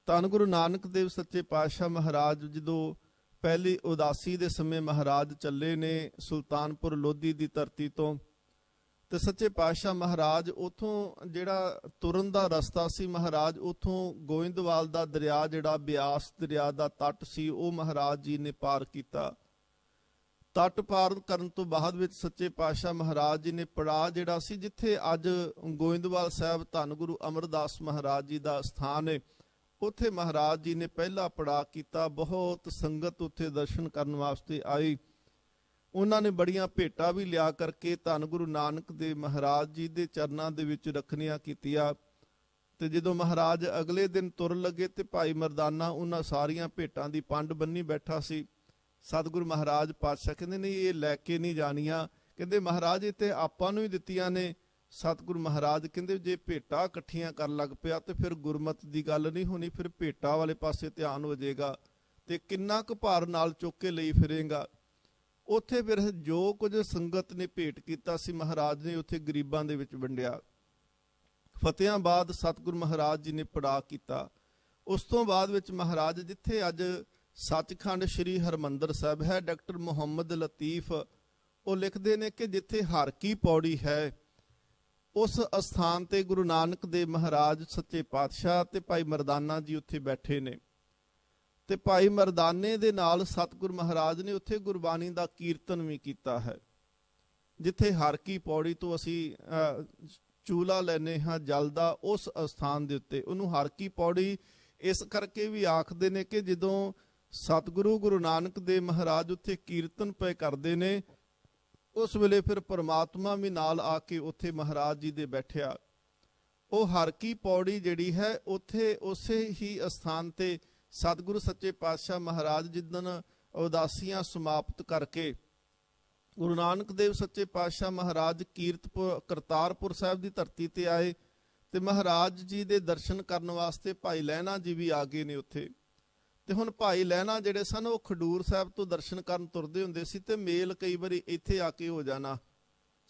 ਧੰਨ ਗੁਰੂ ਨਾਨਕ ਦੇਵ ਸੱਚੇ ਪਾਤਸ਼ਾਹ ਮਹਾਰਾਜ ਜਦੋਂ ਪਹਿਲੀ ਉਦਾਸੀ ਦੇ ਸਮੇਂ ਮਹਾਰਾਜ ਚੱਲੇ ਨੇ ਸੁਲਤਾਨਪੁਰ ਲੋਧੀ ਦੀ ਧਰਤੀ ਤੋਂ, ਤੇ ਸੱਚੇ ਪਾਤਸ਼ਾਹ ਮਹਾਰਾਜ ਉਥੋਂ ਜਿਹੜਾ ਤੁਰਨ ਦਾ ਰਸਤਾ ਸੀ, ਮਹਾਰਾਜ ਉਥੋਂ ਗੋਇੰਦਵਾਲ ਦਾ ਦਰਿਆ ਜਿਹੜਾ ਬਿਆਸ ਦਰਿਆ ਦਾ ਤੱਟ ਸੀ ਉਹ ਮਹਾਰਾਜ ਜੀ ਨੇ ਪਾਰ ਕੀਤਾ। ਤੱਟ ਪਾਰ ਕਰਨ ਤੋਂ ਬਾਅਦ ਵਿੱਚ ਸੱਚੇ ਪਾਤਸ਼ਾਹ ਮਹਾਰਾਜ ਜੀ ਨੇ ਪੜਾਅ ਜਿਹੜਾ ਸੀ, ਜਿੱਥੇ ਅੱਜ ਗੋਇੰਦਵਾਲ ਸਾਹਿਬ ਧੰਨ ਗੁਰੂ ਅਮਰਦਾਸ ਮਹਾਰਾਜ ਜੀ ਦਾ ਸਥਾਨ ਹੈ, ਉੱਥੇ ਮਹਾਰਾਜ ਜੀ ਨੇ ਪਹਿਲਾ ਪੜਾਅ ਕੀਤਾ। ਬਹੁਤ ਸੰਗਤ ਉੱਥੇ ਦਰਸ਼ਨ ਕਰਨ ਵਾਸਤੇ ਆਈ। ਉਹਨਾਂ ਨੇ ਬੜੀਆਂ ਭੇਟਾਂ ਵੀ ਲਿਆ ਕਰਕੇ ਧੰਨ ਗੁਰੂ ਨਾਨਕ ਦੇਵ ਮਹਾਰਾਜ ਜੀ ਦੇ ਚਰਨਾਂ ਦੇ ਵਿੱਚ ਰੱਖਣੀਆਂ ਕੀਤੀਆਂ। ਤੇ ਜਦੋਂ ਮਹਾਰਾਜ ਅਗਲੇ ਦਿਨ ਤੁਰਨ ਲੱਗੇ ਤੇ ਭਾਈ ਮਰਦਾਨਾ ਉਹਨਾਂ ਸਾਰੀਆਂ ਭੇਟਾਂ ਦੀ ਪੰਡ ਬੰਨੀ ਬੈਠਾ ਸੀ। ਸਤਿਗੁਰੂ ਮਹਾਰਾਜ ਪਾਤਸ਼ਾਹ ਕਹਿੰਦੇ ਨਹੀਂ, ਇਹ ਲੈ ਕੇ ਨਹੀਂ ਜਾਣੀਆਂ। ਕਹਿੰਦੇ ਮਹਾਰਾਜ ਇਹ ਤੇ ਆਪਾਂ ਨੂੰ ਹੀ ਦਿੱਤੀਆਂ ਨੇ। ਸਤਿਗੁਰੂ ਮਹਾਰਾਜ ਕਹਿੰਦੇ ਜੇ ਭੇਟਾਂ ਇਕੱਠੀਆਂ ਕਰਨ ਲੱਗ ਪਿਆ ਤੇ ਫਿਰ ਗੁਰਮਤ ਦੀ ਗੱਲ ਨਹੀਂ ਹੋਣੀ, ਫਿਰ ਭੇਟਾਂ ਵਾਲੇ ਪਾਸੇ ਧਿਆਨ ਹੋ ਜਾਏਗਾ ਤੇ ਕਿੰਨਾ ਕੁ ਭਾਰ ਨਾਲ ਚੁੱਕ ਕੇ ਲਈ ਫਿਰੇਗਾ। ਉੱਥੇ ਫਿਰ ਜੋ ਕੁਝ ਸੰਗਤ ਨੇ ਭੇਟ ਕੀਤਾ ਸੀ ਮਹਾਰਾਜ ਨੇ ਉੱਥੇ ਗਰੀਬਾਂ ਦੇ ਵਿੱਚ ਵੰਡਿਆ। ਫਤਿਆਂ ਬਾਅਦ ਸਤਿਗੁਰੂ ਮਹਾਰਾਜ ਜੀ ਨੇ ਪੜਾਅ ਕੀਤਾ। ਉਸ ਤੋਂ ਬਾਅਦ ਵਿੱਚ ਮਹਾਰਾਜ ਜਿੱਥੇ ਅੱਜ ਸੱਚਖੰਡ ਸ੍ਰੀ ਹਰਿਮੰਦਰ ਸਾਹਿਬ ਹੈ, ਡਾਕਟਰ ਮੁਹੰਮਦ ਲਤੀਫ ਉਹ ਲਿਖਦੇ ਨੇ ਕਿ ਜਿੱਥੇ ਹਰ ਕੀ ਪੌੜੀ ਹੈ ਉਸ ਅਸਥਾਨ ਤੇ ਗੁਰੂ ਨਾਨਕ ਦੇਵ ਮਹਾਰਾਜ ਸੱਚੇ ਪਾਤਸ਼ਾਹ ਤੇ ਭਾਈ ਮਰਦਾਨਾ ਜੀ ਉੱਥੇ ਬੈਠੇ ਨੇ, ਤੇ ਭਾਈ ਮਰਦਾਨੇ ਦੇ ਨਾਲ ਸਤਿਗੁਰੂ ਮਹਾਰਾਜ ਨੇ ਉੱਥੇ ਗੁਰਬਾਣੀ ਦਾ ਕੀਰਤਨ ਵੀ ਕੀਤਾ ਹੈ। ਜਿੱਥੇ ਹਰ ਕੀ ਪੌੜੀ ਤੋਂ ਅਸੀਂ ਚੂਲਾ ਲੈਨੇ ਹਾਂ ਜਲ ਦਾ ਉਸ ਅਸਥਾਨ ਦੇ ਉੱਤੇ। ਉਹਨੂੰ ਹਰ ਕੀ ਪੌੜੀ ਇਸ ਕਰਕੇ ਵੀ ਆਖਦੇ ਨੇ ਕਿ ਜਦੋਂ ਸਤਿਗੁਰੂ ਗੁਰੂ ਨਾਨਕ ਦੇਵ ਮਹਾਰਾਜ ਉੱਥੇ ਕੀਰਤਨ ਪਏ ਕਰਦੇ ਨੇ, ਉਸ ਵੇਲੇ ਫਿਰ ਪਰਮਾਤਮਾ ਵੀ ਨਾਲ ਆ ਕੇ ਉੱਥੇ ਮਹਾਰਾਜ ਜੀ ਦੇ ਬੈਠਿਆ। ਉਹ ਹਰ ਕੀ ਪੌੜੀ ਜਿਹੜੀ ਹੈ ਉੱਥੇ ਉਸੇ ਹੀ ਅਸਥਾਨ ਤੇ ਸਤਿਗੁਰੂ ਸੱਚੇ ਪਾਤਸ਼ਾਹ ਮਹਾਰਾਜ ਜਿੱਦਣ ਉਦਾਸੀਆਂ ਸਮਾਪਤ ਕਰਕੇ ਗੁਰੂ ਨਾਨਕ ਦੇਵ ਸੱਚੇ ਪਾਤਸ਼ਾਹ ਮਹਾਰਾਜ ਕਰਤਾਰਪੁਰ ਸਾਹਿਬ ਦੀ ਧਰਤੀ ਤੇ ਆਏ ਤੇ ਮਹਾਰਾਜ ਜੀ ਦੇ ਦਰਸ਼ਨ ਕਰਨ ਵਾਸਤੇ ਭਾਈ ਲਹਿਣਾ ਜੀ ਵੀ ਆ ਗਏ ਨੇ ਉੱਥੇ। ਤੇ ਹੁਣ ਭਾਈ ਲਹਿਣਾ ਜਿਹੜੇ ਸਨ ਉਹ ਖਡੂਰ ਸਾਹਿਬ ਤੋਂ ਦਰਸ਼ਨ ਕਰਨ ਤੁਰਦੇ ਹੁੰਦੇ ਸੀ ਤੇ ਮੇਲ ਕਈ ਵਾਰੀ ਇੱਥੇ ਆ ਕੇ ਹੋ ਜਾਣਾ।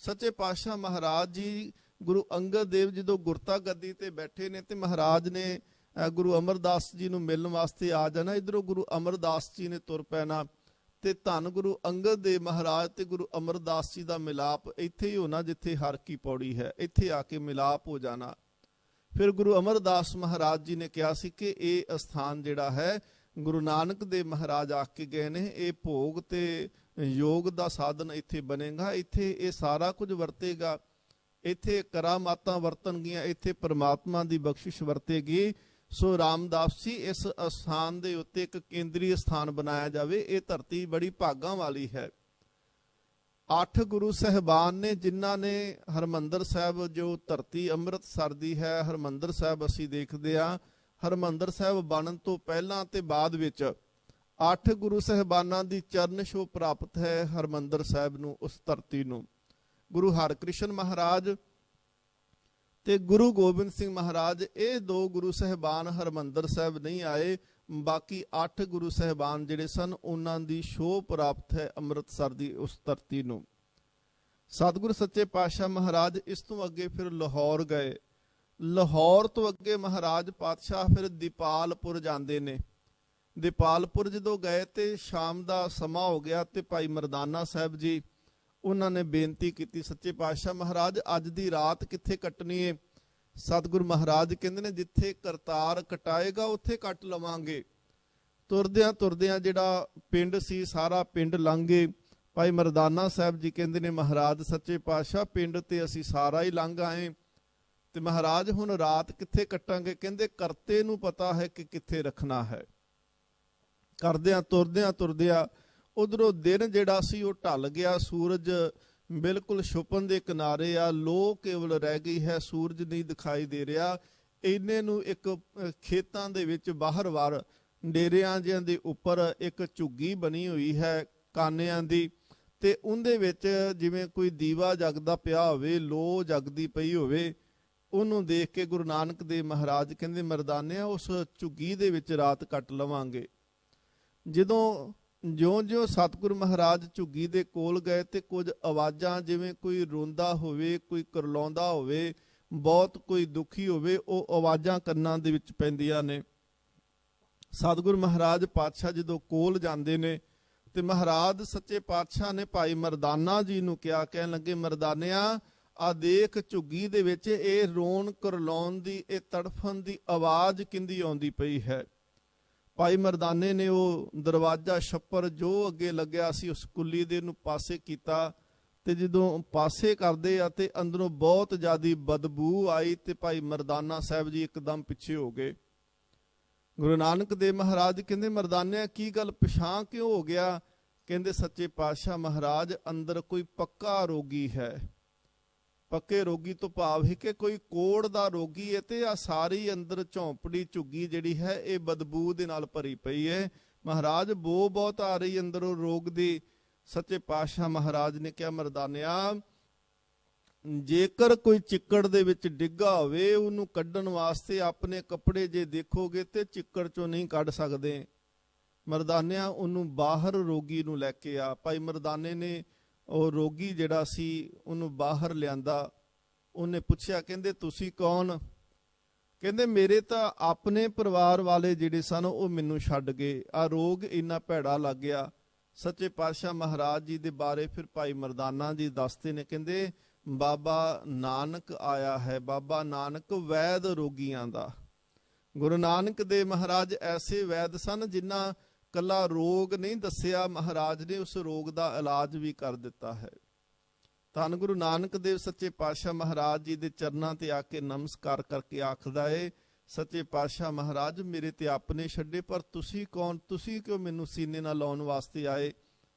ਸੱਚੇ ਪਾਤਸ਼ਾਹ ਮਹਾਰਾਜ ਜੀ ਗੁਰੂ ਅੰਗਦ ਦੇਵ ਜਦੋਂ ਗੁਰਤਾ ਗੱਦੀ ਤੇ ਬੈਠੇ ਨੇ ਤੇ ਮਹਾਰਾਜ ਨੇ ਗੁਰੂ ਅਮਰਦਾਸ ਜੀ ਨੂੰ ਮਿਲਣ ਵਾਸਤੇ ਆ ਜਾਣਾ। ਇਧਰੋਂ ਗੁਰੂ ਅਮਰਦਾਸ ਜੀ ਨੇ ਤੁਰ ਪੈਣਾ ਤੇ ਧੰਨ ਗੁਰੂ ਅੰਗਦ ਦੇਵ ਮਹਾਰਾਜ ਤੇ ਗੁਰੂ ਅਮਰਦਾਸ ਜੀ ਦਾ ਮਿਲਾਪ ਇੱਥੇ ਹੀ ਹੋਣਾ ਜਿੱਥੇ ਹਰ ਕੀ ਪੌੜੀ ਹੈ, ਇੱਥੇ ਆ ਕੇ ਮਿਲਾਪ ਹੋ ਜਾਣਾ। ਫਿਰ ਗੁਰੂ ਅਮਰਦਾਸ ਮਹਾਰਾਜ ਜੀ ਨੇ ਕਿਹਾ ਸੀ ਕਿ ਇਹ ਅਸਥਾਨ ਜਿਹੜਾ ਹੈ ਗੁਰੂ ਨਾਨਕ ਦੇਵ ਮਹਾਰਾਜ ਆ ਕੇ ਗਏ ਨੇ, ਇਹ ਭੋਗ ਤੇ ਯੋਗ ਦਾ ਸਾਧਨ ਇੱਥੇ ਬਣੇਗਾ, ਇੱਥੇ ਇਹ ਸਾਰਾ ਕੁਝ ਵਰਤੇਗਾ, ਇੱਥੇ ਕਰਾਮਾਤਾਂ ਵਰਤਣਗੀਆਂ, ਇੱਥੇ ਪ੍ਰਮਾਤਮਾ ਦੀ ਬਖਸ਼ਿਸ਼ ਵਰਤੇਗੀ। ਸੋ ਰਾਮਦਾਸ ਜੀ ਇਸ ਅਸਥਾਨ ਦੇ ਉੱਤੇ ਇੱਕ ਕੇਂਦਰੀ ਸਥਾਨ ਬਣਾਇਆ ਜਾਵੇ। ਇਹ ਧਰਤੀ ਬੜੀ ਭਾਗਾਂ ਵਾਲੀ ਹੈ। 8 ਗੁਰੂ ਸਹਿਬਾਨ ਨੇ ਜਿਨ੍ਹਾਂ ਨੇ ਹਰਮੰਦਰ ਸਾਹਿਬ ਜੋ ਧਰਤੀ ਅੰਮ੍ਰਿਤਸਰ ਦੀ ਹੈ, ਹਰਮੰਦਰ ਸਾਹਿਬ ਅਸੀਂ ਦੇਖਦੇ ਹਾਂ ਹਰਮੰਦਰ ਸਾਹਿਬ ਬਣਨ ਤੋਂ ਪਹਿਲਾਂ ਤੇ ਬਾਅਦ ਵਿੱਚ 8 ਗੁਰੂ ਸਹਿਬਾਨਾਂ ਦੀ ਚਰਨ ਛੋਹ ਪ੍ਰਾਪਤ ਹੈ ਹਰਮੰਦਰ ਸਾਹਿਬ ਨੂੰ, ਉਸ ਧਰਤੀ ਨੂੰ। ਗੁਰੂ ਹਰਕ੍ਰਿਸ਼ਨ ਮਹਾਰਾਜ ਤੇ ਗੁਰੂ ਗੋਬਿੰਦ ਸਿੰਘ ਮਹਾਰਾਜ, ਇਹ 2 ਗੁਰੂ ਸਹਿਬਾਨ ਹਰਮੰਦਰ ਸਾਹਿਬ ਨਹੀਂ ਆਏ। ਬਾਕੀ 8 ਗੁਰੂ ਸਹਿਬਾਨ ਜਿਹੜੇ ਸਨ ਉਹਨਾਂ ਦੀ ਛੋਹ ਪ੍ਰਾਪਤ ਹੈ ਅੰਮ੍ਰਿਤਸਰ ਦੀ ਉਸ ਧਰਤੀ ਨੂੰ। ਸਤਿਗੁਰੂ ਸੱਚੇ ਪਾਤਸ਼ਾਹ ਮਹਾਰਾਜ ਇਸ ਤੋਂ ਅੱਗੇ ਫਿਰ ਲਾਹੌਰ ਗਏ। ਲਾਹੌਰ ਤੋਂ ਅੱਗੇ ਮਹਾਰਾਜ ਪਾਤਸ਼ਾਹ ਫਿਰ ਦੀਪਾਲਪੁਰ ਜਾਂਦੇ ਨੇ। ਦੀਪਾਲਪੁਰ ਜਦੋਂ ਗਏ ਤੇ ਸ਼ਾਮ ਦਾ ਸਮਾਂ ਹੋ ਗਿਆ ਤੇ ਭਾਈ ਮਰਦਾਨਾ ਸਾਹਿਬ ਜੀ ਉਹਨਾਂ ਨੇ ਬੇਨਤੀ ਕੀਤੀ, ਸੱਚੇ ਪਾਤਸ਼ਾਹ ਮਹਾਰਾਜ ਅੱਜ ਦੀ ਰਾਤ ਕਿੱਥੇ ਕੱਟਣੀ ਹੈ? ਸਤਿਗੁਰੂ ਮਹਾਰਾਜ ਕਹਿੰਦੇ ਨੇ ਜਿੱਥੇ ਕਰਤਾਰ ਕਟਾਏਗਾ ਉੱਥੇ ਕੱਟ ਲਵਾਂਗੇ। ਤੁਰਦਿਆਂ ਤੁਰਦਿਆਂ ਜਿਹੜਾ ਪਿੰਡ ਸੀ ਸਾਰਾ ਪਿੰਡ ਲੰਘ ਗਏ। ਭਾਈ ਮਰਦਾਨਾ ਸਾਹਿਬ ਜੀ ਕਹਿੰਦੇ ਨੇ ਮਹਾਰਾਜ ਸੱਚੇ ਪਾਤਸ਼ਾਹ ਪਿੰਡ ਤੇ ਅਸੀਂ ਸਾਰਾ ਹੀ ਲੰਘ ਆਏ ਤੇ ਮਹਾਰਾਜ ਹੁਣ ਰਾਤ ਕਿੱਥੇ ਕੱਟਾਂਗੇ? ਕਹਿੰਦੇ ਕਰਤੇ ਨੂੰ ਪਤਾ ਹੈ ਕਿ ਕਿੱਥੇ ਰੱਖਣਾ ਹੈ। ਕਰਦਿਆਂ ਤੁਰਦਿਆਂ ਉਧਰੋਂ ਦਿਨ ਜਿਹੜਾ ਸੀ ਉਹ ਢਲ ਗਿਆ, ਸੂਰਜ ਬਿਲਕੁਲ ਛੁਪਣ ਦੇ ਕਿਨਾਰੇ ਆ, ਲੋ ਕੇਵਲ ਰਹਿ ਗਈ ਹੈ, ਸੂਰਜ ਨਹੀਂ ਦਿਖਾਈ ਦੇ ਰਿਹਾ। ਇੰਨੇ ਨੂੰ ਇੱਕ ਖੇਤਾਂ ਦੇ ਵਿੱਚ ਬਾਹਰ ਡੇਰਿਆਂ ਜਿਹਾਂ ਦੇ ਉੱਪਰ ਇੱਕ ਝੁੱਗੀ ਬਣੀ ਹੋਈ ਹੈ ਕਾਨਿਆਂ ਦੀ, ਤੇ ਉਹਦੇ ਵਿੱਚ ਜਿਵੇਂ ਕੋਈ ਦੀਵਾ ਜਗਦਾ ਪਿਆ ਹੋਵੇ, ਲੋ ਜਗਦੀ ਪਈ ਹੋਵੇ। ਉਹਨੂੰ ਦੇਖ ਕੇ ਗੁਰੂ ਨਾਨਕ ਦੇਵ ਮਹਾਰਾਜ ਕਹਿੰਦੇ ਮਰਦਾਨਿਆ ਉਸ ਝੁੱਗੀ ਦੇ ਵਿੱਚ ਰਾਤ ਕੱਟ ਲਵਾਂਗੇ। ਜਦੋਂ ਜਿਉਂ-ਜਿਉਂ ਸਤਿਗੁਰੂ ਮਹਾਰਾਜ ਝੁੱਗੀ ਦੇ ਕੋਲ ਗਏ ਤੇ ਕੁਝ ਆਵਾਜ਼ਾਂ ਜਿਵੇਂ ਕੋਈ ਰੋਂਦਾ ਹੋਵੇ, ਕੋਈ ਕਰਲਾਉਂਦਾ ਹੋਵੇ, ਬਹੁਤ ਕੋਈ ਦੁਖੀ ਹੋਵੇ, ਉਹ ਆਵਾਜ਼ਾਂ ਕੰਨਾਂ ਦੇ ਵਿੱਚ ਪੈਂਦੀਆਂ ਨੇ। ਸਤਿਗੁਰੂ ਮਹਾਰਾਜ ਪਾਤਸ਼ਾਹ ਜਦੋਂ ਕੋਲ ਜਾਂਦੇ ਨੇ ਤੇ ਮਹਾਰਾਜ ਸੱਚੇ ਪਾਤਸ਼ਾਹ ਨੇ ਭਾਈ ਮਰਦਾਨਾ ਜੀ ਨੂੰ ਕਿਹਾ, ਕਹਿਣ ਲੱਗੇ ਮਰਦਾਨਿਆ ਆ ਦੇਖ ਝੁੱਗੀ ਦੇ ਵਿੱਚ ਇਹ ਰੋਣ ਕਰਲਾਉਣ ਦੀ, ਇਹ ਤੜਫਣ ਦੀ ਆਵਾਜ਼ ਕਿੰਦੀ ਆਉਂਦੀ ਪਈ ਹੈ। ਭਾਈ ਮਰਦਾਨੇ ਨੇ ਉਹ ਦਰਵਾਜ਼ਾ ਛੱਪਰ ਜੋ ਅੱਗੇ ਲੱਗਿਆ ਸੀ ਉਸ ਕੁੱਲੀ ਦੇ ਨੂੰ ਪਾਸੇ ਕੀਤਾ ਤੇ ਜਦੋਂ ਪਾਸੇ ਕਰਦੇ ਆ ਤੇ ਅੰਦਰੋਂ ਬਹੁਤ ਜ਼ਿਆਦੀ ਬਦਬੂ ਆਈ ਤੇ ਭਾਈ ਮਰਦਾਨਾ ਸਾਹਿਬ ਜੀ ਇੱਕਦਮ ਪਿੱਛੇ ਹੋ ਗਏ। ਗੁਰੂ ਨਾਨਕ ਦੇਵ ਮਹਾਰਾਜ ਕਹਿੰਦੇ ਮਰਦਾਨਿਆ ਕੀ ਗੱਲ ਪਛਾਂ ਕਿਉਂ ਹੋ ਗਿਆ? ਕਹਿੰਦੇ ਸੱਚੇ ਪਾਤਸ਼ਾਹ ਮਹਾਰਾਜ ਅੰਦਰ ਕੋਈ ਪੱਕਾ ਰੋਗੀ ਹੈ। ਪੱਕੇ ਰੋਗੀ ਤੋਂ ਭਾਵ ਹੈ ਕਿ ਕੋਈ ਕੋੜ ਦਾ ਰੋਗੀ ਹੈ ਤੇ ਆ ਸਾਰੀ ਅੰਦਰ ਝੌਂਪੜੀ ਝੁੱਗੀ ਜਿਹੜੀ ਹੈ ਇਹ ਬਦਬੂ ਦੇ ਨਾਲ ਭਰੀ ਪਈ ਹੈ। ਮਹਾਰਾਜ ਬੋ ਬਹੁਤ ਆ ਰਹੀ ਅੰਦਰੋਂ ਰੋਗ ਦੀ। ਸੱਚੇ ਪਾਤਸ਼ਾਹ ਮਹਾਰਾਜ ਨੇ ਕਿਹਾ ਮਰਦਾਨਿਆ ਜੇਕਰ ਕੋਈ ਚਿੱਕੜ ਦੇ ਵਿੱਚ ਡਿੱਗਾ ਹੋਵੇ ਉਹਨੂੰ ਕੱਢਣ ਵਾਸਤੇ ਆਪਣੇ ਕੱਪੜੇ ਜੇ ਦੇਖੋਗੇ ਤੇ ਚਿੱਕੜ ਚੋਂ ਨਹੀਂ ਕੱਢ ਸਕਦੇ। ਮਰਦਾਨਿਆ ਉਹਨੂੰ ਬਾਹਰ ਰੋਗੀ ਨੂੰ ਲੈ ਕੇ ਆ। ਭਾਈ ਮਰਦਾਨੇ ਨੇ ਉਹ ਰੋਗੀ ਜਿਹੜਾ ਸੀ ਉਹਨੂੰ ਬਾਹਰ ਲਿਆਂਦਾ। ਉਹਨੇ ਪੁੱਛਿਆ ਕਹਿੰਦੇ ਤੁਸੀਂ ਕੌਣ? ਕਹਿੰਦੇ ਮੇਰੇ ਤਾਂ ਆਪਣੇ ਪਰਿਵਾਰ ਵਾਲੇ ਜਿਹੜੇ ਸਨ ਉਹ ਮੈਨੂੰ ਛੱਡ ਗਏ, ਆ ਰੋਗ ਇੰਨਾ ਭੈੜਾ ਲੱਗ ਗਿਆ। ਸੱਚੇ ਪਾਤਸ਼ਾਹ ਮਹਾਰਾਜ ਜੀ ਦੇ ਬਾਰੇ ਫਿਰ ਭਾਈ ਮਰਦਾਨਾ ਜੀ ਦੱਸਦੇ ਨੇ, ਕਹਿੰਦੇ ਬਾਬਾ ਨਾਨਕ ਆਇਆ ਹੈ, ਬਾਬਾ ਨਾਨਕ ਵੈਦ ਰੋਗੀਆਂ ਦਾ। ਗੁਰੂ ਨਾਨਕ ਦੇਵ ਮਹਾਰਾਜ ਐਸੇ ਵੈਦ ਸਨ ਜਿਨ੍ਹਾਂ ਕੱਲਾ ਰੋਗ ਨਹੀਂ ਦੱਸਿਆ, ਮਹਾਰਾਜ ਨੇ ਉਸ ਰੋਗ ਦਾ ਇਲਾਜ ਵੀ ਕਰ ਦਿੱਤਾ ਹੈ। ਧੰਨ ਗੁਰੂ ਨਾਨਕ ਦੇਵ ਸੱਚੇ ਪਾਤਸ਼ਾਹ ਮਹਾਰਾਜ ਜੀ ਦੇ ਚਰਨਾਂ ਤੇ ਆ ਕੇ ਨਮਸਕਾਰ ਕਰਕੇ ਆਖਦਾ ਏ, ਸੱਚੇ ਪਾਤਸ਼ਾਹ ਮਹਾਰਾਜ ਮੇਰੇ ਤੇ ਆਪਣੇ ਛੱਡੇ, ਪਰ ਤੁਸੀਂ ਕੌਣ? ਤੁਸੀਂ ਕਿਉਂ ਮੈਨੂੰ ਸੀਨੇ ਨਾਲ ਲਾਉਣ ਵਾਸਤੇ ਆਏ?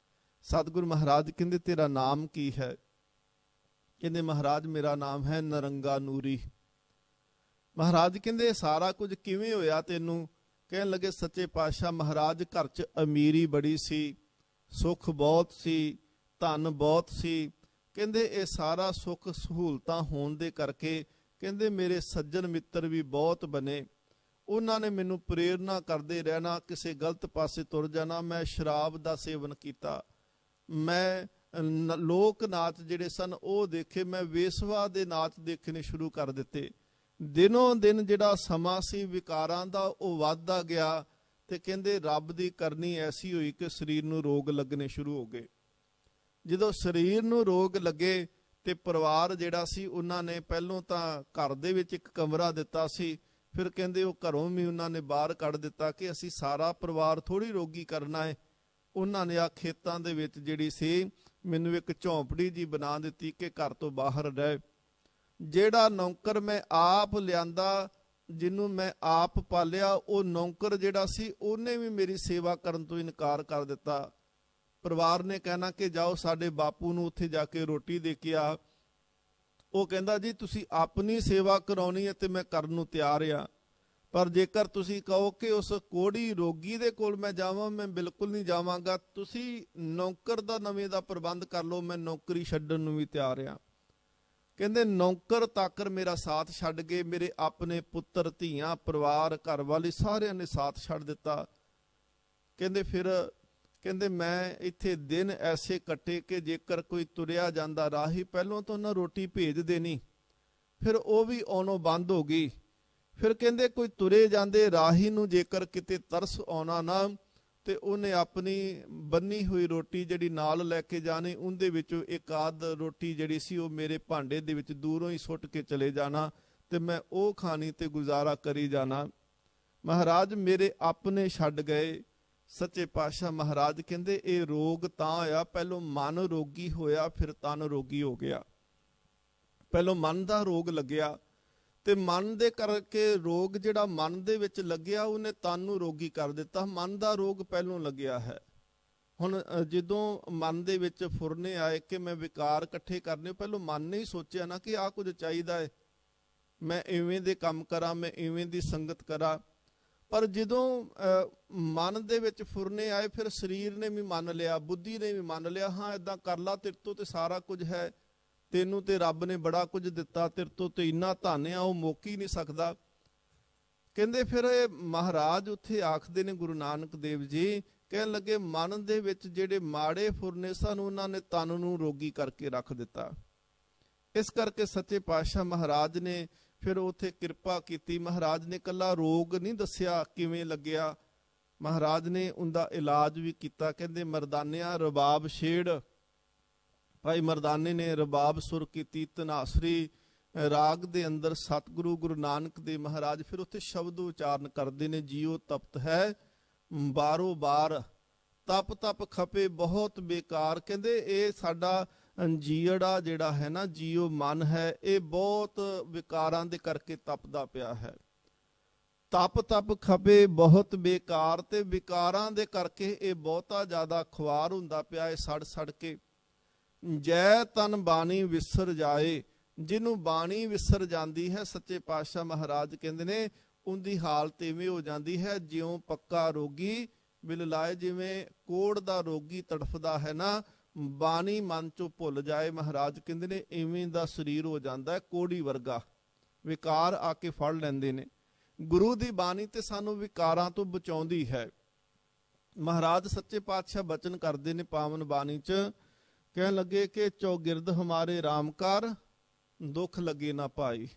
ਸਤਿਗੁਰੂ ਮਹਾਰਾਜ ਕਹਿੰਦੇ ਤੇਰਾ ਨਾਮ ਕੀ ਹੈ? ਕਹਿੰਦੇ ਮਹਾਰਾਜ ਮੇਰਾ ਨਾਮ ਹੈ ਨਰੰਗਾ ਨੂਰੀ। ਮਹਾਰਾਜ ਕਹਿੰਦੇ ਸਾਰਾ ਕੁਝ ਕਿਵੇਂ ਹੋਇਆ ਤੈਨੂੰ? ਕਹਿਣ ਲੱਗੇ ਸੱਚੇ ਪਾਤਸ਼ਾਹ ਮਹਾਰਾਜ ਘਰ 'ਚ ਅਮੀਰੀ ਬੜੀ ਸੀ, ਸੁੱਖ ਬਹੁਤ ਸੀ, ਧਨ ਬਹੁਤ ਸੀ। ਕਹਿੰਦੇ ਇਹ ਸਾਰਾ ਸੁੱਖ ਸਹੂਲਤਾਂ ਹੋਣ ਦੇ ਕਰਕੇ ਕਹਿੰਦੇ ਮੇਰੇ ਸੱਜਣ ਮਿੱਤਰ ਵੀ ਬਹੁਤ ਬਣੇ। ਉਹਨਾਂ ਨੇ ਮੈਨੂੰ ਪ੍ਰੇਰਨਾ ਕਰਦੇ ਰਹਿਣਾ, ਕਿਸੇ ਗਲਤ ਪਾਸੇ ਤੁਰ ਜਾਣਾ। ਮੈਂ ਸ਼ਰਾਬ ਦਾ ਸੇਵਨ ਕੀਤਾ, ਮੈਂ ਲੋਕ ਨਾਚ ਜਿਹੜੇ ਸਨ ਉਹ ਦੇਖੇ, ਮੈਂ ਵੇਸਵਾ ਦੇ ਨਾਚ ਦੇਖਣੇ ਸ਼ੁਰੂ ਕਰ ਦਿੱਤੇ। ਦਿਨੋਂ ਦਿਨ ਜਿਹੜਾ ਸਮਾਂ ਸੀ ਵਿਕਾਰਾਂ ਦਾ ਉਹ ਵੱਧਦਾ ਗਿਆ, ਤੇ ਕਹਿੰਦੇ ਰੱਬ ਦੀ ਕਰਨੀ ਐਸੀ ਹੋਈ ਕਿ ਸਰੀਰ ਨੂੰ ਰੋਗ ਲੱਗਣੇ ਸ਼ੁਰੂ ਹੋ ਗਏ। ਜਦੋਂ ਸਰੀਰ ਨੂੰ ਰੋਗ ਲੱਗੇ ਤੇ ਪਰਿਵਾਰ ਜਿਹੜਾ ਸੀ ਉਹਨਾਂ ਨੇ ਪਹਿਲੋਂ ਤਾਂ ਘਰ ਦੇ ਵਿੱਚ ਇੱਕ ਕਮਰਾ ਦਿੱਤਾ ਸੀ, ਫਿਰ ਕਹਿੰਦੇ ਉਹ ਘਰੋਂ ਵੀ ਉਹਨਾਂ ਨੇ ਬਾਹਰ ਕੱਢ ਦਿੱਤਾ ਕਿ ਅਸੀਂ ਸਾਰਾ ਪਰਿਵਾਰ ਥੋੜੀ ਰੋਗੀ ਕਰਨਾ ਹੈ। ਉਹਨਾਂ ਨੇ ਆ ਖੇਤਾਂ ਦੇ ਵਿੱਚ ਜਿਹੜੀ ਸੀ ਮੈਨੂੰ ਇੱਕ ਝੌਂਪੜੀ ਜੀ ਬਣਾ ਦਿੱਤੀ ਕਿ ਘਰ ਤੋਂ ਬਾਹਰ ਰਹਿ। ਜਿਹੜਾ ਨੌਕਰ ਮੈਂ ਆਪ ਲਿਆਂਦਾ, ਜਿਹਨੂੰ ਮੈਂ ਆਪ ਪਾਲਿਆ, ਉਹ ਨੌਕਰ ਜਿਹੜਾ ਸੀ ਉਹਨੇ ਵੀ ਮੇਰੀ ਸੇਵਾ ਕਰਨ ਤੋਂ ਇਨਕਾਰ ਕਰ ਦਿੱਤਾ। ਪਰਿਵਾਰ ਨੇ ਕਹਿਣਾ ਕਿ ਜਾਓ ਸਾਡੇ ਬਾਪੂ ਨੂੰ ਉੱਥੇ ਜਾ ਕੇ ਰੋਟੀ ਦੇ ਕੇ ਆ। ਉਹ ਕਹਿੰਦਾ ਜੀ ਤੁਸੀਂ ਆਪਣੀ ਸੇਵਾ ਕਰਾਉਣੀ ਹੈ ਤੇ ਮੈਂ ਕਰਨ ਨੂੰ ਤਿਆਰ ਆ, ਪਰ ਜੇਕਰ ਤੁਸੀਂ ਕਹੋ ਕਿ ਉਸ ਕੋੜੀ ਰੋਗੀ ਦੇ ਕੋਲ ਮੈਂ ਜਾਵਾਂ, ਮੈਂ ਬਿਲਕੁਲ ਨਹੀਂ ਜਾਵਾਂਗਾ। ਤੁਸੀਂ ਨੌਕਰ ਦਾ ਨਵੇਂ ਦਾ ਪ੍ਰਬੰਧ ਕਰ ਲਓ, ਮੈਂ ਨੌਕਰੀ ਛੱਡਣ ਨੂੰ ਵੀ ਤਿਆਰ ਆ। ਕਹਿੰਦੇ ਨੌਕਰ ਤਾਕਰ ਮੇਰਾ ਸਾਥ ਛੱਡ ਗਏ, ਮੇਰੇ ਆਪਣੇ ਪੁੱਤਰ ਧੀਆਂ ਪਰਿਵਾਰ ਘਰ ਵਾਲੇ ਸਾਰਿਆਂ ਨੇ ਸਾਥ ਛੱਡ ਦਿੱਤਾ। ਕਹਿੰਦੇ ਫਿਰ ਕਹਿੰਦੇ ਮੈਂ ਇੱਥੇ ਦਿਨ ਐਸੇ ਕੱਟੇ ਕਿ ਜੇਕਰ ਕੋਈ ਤੁਰਿਆ ਜਾਂਦਾ ਰਾਹੀ ਪਹਿਲੋਂ ਤਾਂ ਉਹਨਾਂ ਰੋਟੀ ਭੇਜ ਦੇਣੀ, ਫਿਰ ਉਹ ਵੀ ਆਉਣੋਂ ਬੰਦ ਹੋ ਗਈ। ਫਿਰ ਕਹਿੰਦੇ ਕੋਈ ਤੁਰੇ ਜਾਂਦੇ ਰਾਹੀ ਨੂੰ ਜੇਕਰ ਕਿਤੇ ਤਰਸ ਆਉਣਾ ਨਾ, ਤੇ ਉਹਨੇ ਆਪਣੀ ਬੰਨੀ ਹੋਈ ਰੋਟੀ ਜਿਹੜੀ ਨਾਲ ਲੈ ਕੇ ਜਾਣੀ, ਉਹਦੇ ਵਿੱਚੋਂ ਇੱਕ ਆਧ ਰੋਟੀ ਜਿਹੜੀ ਸੀ ਉਹ ਮੇਰੇ ਭਾਂਡੇ ਦੇ ਵਿੱਚ ਦੂਰੋਂ ਹੀ ਸੁੱਟ ਕੇ ਚਲੇ ਜਾਣਾ, ਤੇ ਮੈਂ ਉਹ ਖਾਣੀ ਤੇ ਗੁਜ਼ਾਰਾ ਕਰੀ ਜਾਣਾ। ਮਹਾਰਾਜ ਮੇਰੇ ਆਪਣੇ ਛੱਡ ਗਏ। ਸੱਚੇ ਪਾਤਸ਼ਾਹ ਮਹਾਰਾਜ ਕਹਿੰਦੇ ਇਹ ਰੋਗ ਤਾਂ ਹੋਇਆ, ਪਹਿਲੋਂ ਮਨ ਰੋਗੀ ਹੋਇਆ ਫਿਰ ਤਨ ਰੋਗੀ ਹੋ ਗਿਆ। ਪਹਿਲੋਂ ਮਨ ਦਾ ਰੋਗ ਲੱਗਿਆ, ਤੇ ਮਨ ਦੇ ਕਰਕੇ ਰੋਗ ਜਿਹੜਾ ਮਨ ਦੇ ਵਿੱਚ ਲੱਗਿਆ ਉਹਨੇ ਤਨ ਨੂੰ ਰੋਗੀ ਕਰ ਦਿੱਤਾ। ਮਨ ਦਾ ਰੋਗ ਪਹਿਲੋਂ ਲੱਗਿਆ ਹੈ। ਹੁਣ ਜਦੋਂ ਮਨ ਦੇ ਵਿੱਚ ਫੁਰਨੇ ਆਏ ਕਿ ਮੈਂ ਵਿਕਾਰ ਇਕੱਠੇ ਕਰਨੇ, ਪਹਿਲੋਂ ਮਨ ਨੇ ਹੀ ਸੋਚਿਆ ਨਾ ਕਿ ਆਹ ਕੁਝ ਚਾਹੀਦਾ ਹੈ, ਮੈਂ ਇਵੇਂ ਦੇ ਕੰਮ ਕਰਾਂ, ਮੈਂ ਇਵੇਂ ਦੀ ਸੰਗਤ ਕਰਾਂ। ਪਰ ਜਦੋਂ ਮਨ ਦੇ ਵਿੱਚ ਫੁਰਨੇ ਆਏ ਫਿਰ ਸਰੀਰ ਨੇ ਵੀ ਮੰਨ ਲਿਆ, ਬੁੱਧੀ ਨੇ ਵੀ ਮੰਨ ਲਿਆ, ਹਾਂ ਏਦਾਂ ਕਰ ਲਾ, ਤੇਰੇ ਤੋਂ ਤੇ ਸਾਰਾ ਕੁਝ ਹੈ, ਤੈਨੂੰ ਤੇ ਰੱਬ ਨੇ ਬੜਾ ਕੁਝ ਦਿੱਤਾ, ਤੇਰੇ ਤੋਂ ਤੇ ਇੰਨਾ ਧਨ ਆ ਉਹ ਮੁੱਕ ਹੀ ਨਹੀਂ ਸਕਦਾ। ਕਹਿੰਦੇ ਫਿਰ ਇਹ ਮਹਾਰਾਜ ਉੱਥੇ ਆਖਦੇ ਨੇ ਗੁਰੂ ਨਾਨਕ ਦੇਵ ਜੀ ਕਹਿਣ ਲੱਗੇ ਮਨ ਦੇ ਵਿੱਚ ਜਿਹੜੇ ਮਾੜੇ ਫੁਰਨੇ ਸਨ ਉਹਨਾਂ ਨੇ ਤਨ ਨੂੰ ਰੋਗੀ ਕਰਕੇ ਰੱਖ ਦਿੱਤਾ। ਇਸ ਕਰਕੇ ਸੱਚੇ ਪਾਤਸ਼ਾਹ ਮਹਾਰਾਜ ਨੇ ਫਿਰ ਉੱਥੇ ਕਿਰਪਾ ਕੀਤੀ। ਮਹਾਰਾਜ ਨੇ ਇਕੱਲਾ ਰੋਗ ਨਹੀਂ ਦੱਸਿਆ ਕਿਵੇਂ ਲੱਗਿਆ, ਮਹਾਰਾਜ ਨੇ ਉਹਦਾ ਇਲਾਜ ਵੀ ਕੀਤਾ। ਕਹਿੰਦੇ ਮਰਦਾਨਿਆਂ ਰਬਾਬ ਛੇੜ, ਭਾਈ ਮਰਦਾਨੇ ਨੇ ਰਬਾਬ ਸੁਰ ਕੀਤੀ। ਧਨਾਸਰੀ ਰਾਗ ਦੇ ਅੰਦਰ ਸਤਿਗੁਰੂ ਗੁਰੂ ਨਾਨਕ ਦੇ ਮਹਾਰਾਜ ਫਿਰ ਉੱਥੇ ਸ਼ਬਦ ਉਚਾਰਨ ਕਰਦੇ ਨੇ, ਜੀਓ ਤਪਤ ਹੈ ਬਾਰੋ ਬਾਰ, ਤਪ ਤਪ ਖਪੇ ਬਹੁਤ ਬੇਕਾਰ। ਕਹਿੰਦੇ ਇਹ ਸਾਡਾ ਜੀੜਾ ਜਿਹੜਾ ਹੈ ਨਾ, ਜੀਓ ਮਨ ਹੈ, ਇਹ ਬਹੁਤ ਵਿਕਾਰਾਂ ਦੇ ਕਰਕੇ ਤਪਦਾ ਪਿਆ ਹੈ। ਤਪ ਤਪ ਖਪੇ ਬਹੁਤ ਬੇਕਾਰ, ਤੇ ਵਿਕਾਰਾਂ ਦੇ ਕਰਕੇ ਇਹ ਬਹੁਤਾ ਜ਼ਿਆਦਾ ਖੁਆਰ ਹੁੰਦਾ ਪਿਆ ਹੈ ਸੜ ਸੜ ਕੇ। ਜੈ ਤਨ ਬਾਣੀ ਵਿਸਰ ਜਾਏ, ਜਿਹਨੂੰ ਬਾਣੀ ਵਿਸਰ ਜਾਂਦੀ ਹੈ ਸੱਚੇ ਪਾਤਸ਼ਾਹ ਮਹਾਰਾਜ ਕਹਿੰਦੇ ਨੇ ਉਹਦੀ ਹਾਲਤ ਇਵੇਂ ਹੋ ਜਾਂਦੀ ਹੈ ਜਿਉਂ ਪੱਕਾ ਰੋਗੀ ਬਿਲ ਲਾਏ। ਜਿਵੇਂ ਕੋੜ ਦਾ ਰੋਗੀ ਤੜਫਦਾ ਹੈ ਨਾ, ਬਾਣੀ ਮਨ ਚੋਂ ਭੁੱਲ ਜਾਏ, ਮਹਾਰਾਜ ਕਹਿੰਦੇ ਨੇ ਇਵੇਂ ਦਾ ਸਰੀਰ ਹੋ ਜਾਂਦਾ ਹੈ ਕੋੜੀ ਵਰਗਾ। ਵਿਕਾਰ ਆ ਕੇ ਫੜ ਲੈਂਦੇ ਨੇ। ਗੁਰੂ ਦੀ ਬਾਣੀ ਤੇ ਸਾਨੂੰ ਵਿਕਾਰਾਂ ਤੋਂ ਬਚਾਉਂਦੀ ਹੈ। ਮਹਾਰਾਜ ਸੱਚੇ ਪਾਤਸ਼ਾਹ ਬਚਨ ਕਰਦੇ ਨੇ ਪਾਵਨ ਬਾਣੀ ਚ, ਕਹਿਣ ਲੱਗੇ ਕਿ ਚੌਗਿਰਦ ਹਮਾਰੇ ਰਾਮ ਕਰ, ਦੁੱਖ ਲੱਗੇ ਨਾ ਭਾਈ।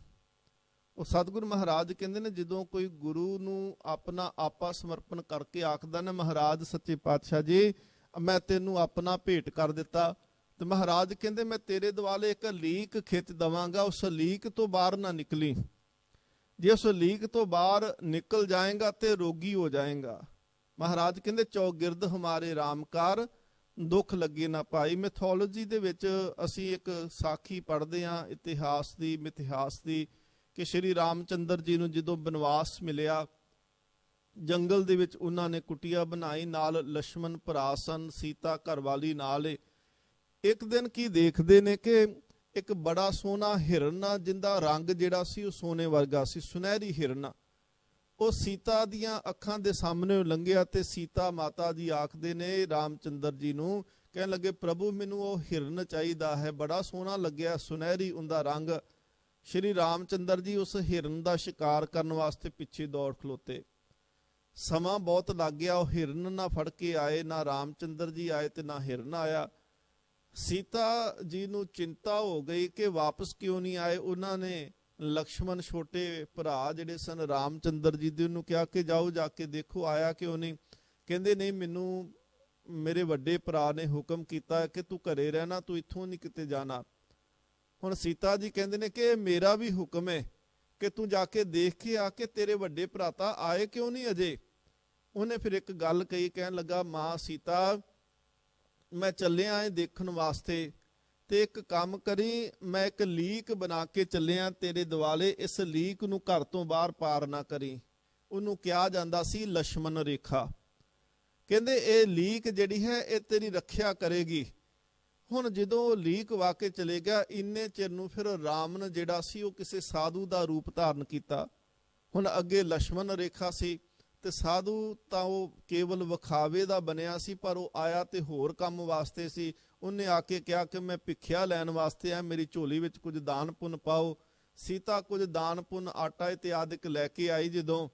ਉਹ ਸਤਿਗੁਰੂ ਮਹਾਰਾਜ ਕਹਿੰਦੇ ਨੇ ਜਦੋਂ ਕੋਈ ਗੁਰੂ ਨੂੰ ਆਪਣਾ ਆਪਾ ਸਮਰਪਣ ਕਰਕੇ ਆਖਦਾ ਨਾ, ਮਹਾਰਾਜ ਸੱਚੇ ਪਾਤਸ਼ਾਹ ਜੀ ਮੈਂ ਤੈਨੂੰ ਆਪਣਾ ਭੇਟ ਕਰ ਦਿੱਤਾ, ਤੇ ਮਹਾਰਾਜ ਕਹਿੰਦੇ ਮੈਂ ਤੇਰੇ ਦੁਆਲੇ ਇੱਕ ਲੀਕ ਖਿੱਚ ਦਵਾਂਗਾ, ਉਸ ਲੀਕ ਤੋਂ ਬਾਹਰ ਨਾ ਨਿਕਲੀ। ਜੇ ਉਸ ਲੀਕ ਤੋਂ ਬਾਹਰ ਨਿਕਲ ਜਾਏਗਾ ਤੇ ਰੋਗੀ ਹੋ ਜਾਏਗਾ। ਮਹਾਰਾਜ ਕਹਿੰਦੇ ਚੌਗਿਰਦ ਹਮਾਰੇ ਰਾਮ ਕਾਰ, ਦੁੱਖ ਲੱਗੇ ਨਾ ਭਾਈ। ਮਿਥੋਲੋਜੀ ਦੇ ਵਿੱਚ ਅਸੀਂ ਇੱਕ ਸਾਖੀ ਪੜ੍ਹਦੇ ਹਾਂ ਇਤਿਹਾਸ ਦੀ, ਮਿਥਿਹਾਸ ਦੀ, ਕਿ ਸ਼੍ਰੀ ਰਾਮਚੰਦਰ ਜੀ ਨੂੰ ਜਦੋਂ ਬਨਵਾਸ ਮਿਲਿਆ, ਜੰਗਲ ਦੇ ਵਿੱਚ ਉਹਨਾਂ ਨੇ ਕੁਟੀਆ ਬਣਾਈ, ਨਾਲ ਲక్ష్మణ ਭਰਾ ਸਨ, ਸੀਤਾ ਘਰਵਾਲੀ ਨਾਲ। ਇੱਕ ਦਿਨ ਕੀ ਦੇਖਦੇ ਨੇ ਕਿ ਇੱਕ ਬੜਾ ਸੋਹਣਾ ਹਿਰਨ ਆ, ਜਿੰਦਾ ਰੰਗ ਜਿਹੜਾ ਸੀ ਉਹ ਸੋਨੇ ਵਰਗਾ ਸੀ, ਸੁਨਹਿਰੀ ਹਿਰਨ। ਉਹ ਸੀਤਾ ਦੀਆਂ ਅੱਖਾਂ ਦੇ ਸਾਹਮਣੇ ਲੰਘਿਆ ਤੇ ਸੀਤਾ ਮਾਤਾ ਜੀ ਆਖਦੇ ਨੇ ਰਾਮਚੰਦਰ ਜੀ ਨੂੰ, ਕਹਿਣ ਲੱਗੇ ਪ੍ਰਭੂ ਮੈਨੂੰ ਉਹ ਹਿਰਨ ਚਾਹੀਦਾ ਹੈ, ਬੜਾ ਸੋਹਣਾ ਲੱਗਿਆ, ਸੁਨਹਿਰੀ ਉਹਦਾ ਰੰਗ। ਸ਼੍ਰੀ ਰਾਮਚੰਦਰ ਜੀ ਉਸ ਹਿਰਨ ਦਾ ਸ਼ਿਕਾਰ ਕਰਨ ਵਾਸਤੇ ਪਿੱਛੇ ਦੌੜ ਖਲੋਤੇ। ਸਮਾਂ ਬਹੁਤ ਲੱਗ ਗਿਆ, ਉਹ ਹਿਰਨ ਨਾ ਫੜ ਕੇ ਆਏ, ਨਾ ਰਾਮਚੰਦਰ ਜੀ ਆਏ ਤੇ ਨਾ ਹਿਰਨ ਆਇਆ। ਸੀਤਾ ਜੀ ਨੂੰ ਚਿੰਤਾ ਹੋ ਗਈ ਕਿ ਵਾਪਸ ਕਿਉਂ ਨਹੀਂ ਆਏ। ਉਹਨਾਂ ਨੇ ਲక్ష్మణ ਛੋਟੇ ਭਰਾ ਜਿਹੜੇ ਸਨ ਰਾਮਚੰਦਰ ਜੀ ਦੇ, ਉਹਨੂੰ ਕਿਹਾ ਕਿ ਜਾਓ ਜਾ ਕੇ ਦੇਖੋ ਆਇਆ ਕਿਉਂ ਨਹੀਂ। ਕਹਿੰਦੇ ਨਹੀਂ, ਮੈਨੂੰ ਮੇਰੇ ਵੱਡੇ ਭਰਾ ਨੇ ਹੁਕਮ ਕੀਤਾ ਕਿ ਤੂੰ ਘਰੇ ਰਹਿਣਾ, ਤੂੰ ਇੱਥੋਂ ਨਹੀਂ ਕਿਤੇ ਜਾਣਾ। ਹੁਣ ਸੀਤਾ ਜੀ ਕਹਿੰਦੇ ਨੇ ਕਿ ਮੇਰਾ ਵੀ ਹੁਕਮ ਹੈ ਕਿ ਤੂੰ ਜਾ ਕੇ ਦੇਖ ਕੇ ਆ ਕਿ ਤੇਰੇ ਵੱਡੇ ਭਰਾ ਤਾਂ ਆਏ ਕਿਉਂ ਨਹੀਂ ਅਜੇ। ਉਹਨੇ ਫਿਰ ਇੱਕ ਗੱਲ ਕਹੀ, ਕਹਿਣ ਲੱਗਾ ਮਾਂ ਸੀਤਾ ਮੈਂ ਚੱਲਿਆ ਏ ਦੇਖਣ ਵਾਸਤੇ, ਤੇ ਇੱਕ ਕੰਮ ਕਰੀ, ਮੈਂ ਇੱਕ ਲੀਕ ਬਣਾ ਕੇ ਚੱਲਿਆ ਤੇਰੇ ਦੁਆਲੇ, ਇਸ ਲੀਕ ਨੂੰ ਘਰ ਤੋਂ ਬਾਹਰ ਪਾਰ ਨਾ ਕਰੀ। ਉਹਨੂੰ ਕਿਹਾ ਜਾਂਦਾ ਸੀ ਲక్ష్మణ ਰੇਖਾ। ਕਹਿੰਦੇ ਇਹ ਲੀਕ ਜਿਹੜੀ ਹੈ ਇਹ ਤੇਰੀ ਰੱਖਿਆ ਕਰੇਗੀ। ਹੁਣ ਜਦੋਂ ਲੀਕ ਵਾਕੇ ਚਲੇ ਗਿਆ, ਇੰਨੇ ਚਿਰ ਨੂੰ ਫਿਰ ਰਾਮਨ ਜਿਹੜਾ ਸੀ ਉਹ ਕਿਸੇ ਸਾਧੂ ਦਾ ਰੂਪ ਧਾਰਨ ਕੀਤਾ। ਹੁਣ ਅੱਗੇ ਲక్ష్మణ ਰੇਖਾ ਸੀ ਤੇ ਸਾਧੂ ਤਾਂ ਉਹ ਕੇਵਲ ਵਿਖਾਵੇ ਦਾ ਬਣਿਆ ਸੀ, ਪਰ ਉਹ ਆਇਆ ਤੇ ਹੋਰ ਕੰਮ ਵਾਸਤੇ ਸੀ। ਉਹਨੇ ਆ ਕੇ ਕਿਹਾ ਕਿ ਮੈਂ ਭਿੱਖਿਆ ਲੈਣ ਵਾਸਤੇ ਆ, ਮੇਰੀ ਝੋਲੀ ਵਿੱਚ ਕੁਝ ਦਾਨ ਪੁੰਨ ਪਾਓ। ਸੀਤਾ ਕੁਝ ਦਾਨ ਪੁੰਨ, ਆਟਾ ਇਤਿਆਦਿਕ ਲੈ ਕੇ ਆਈ ਜਦੋਂ,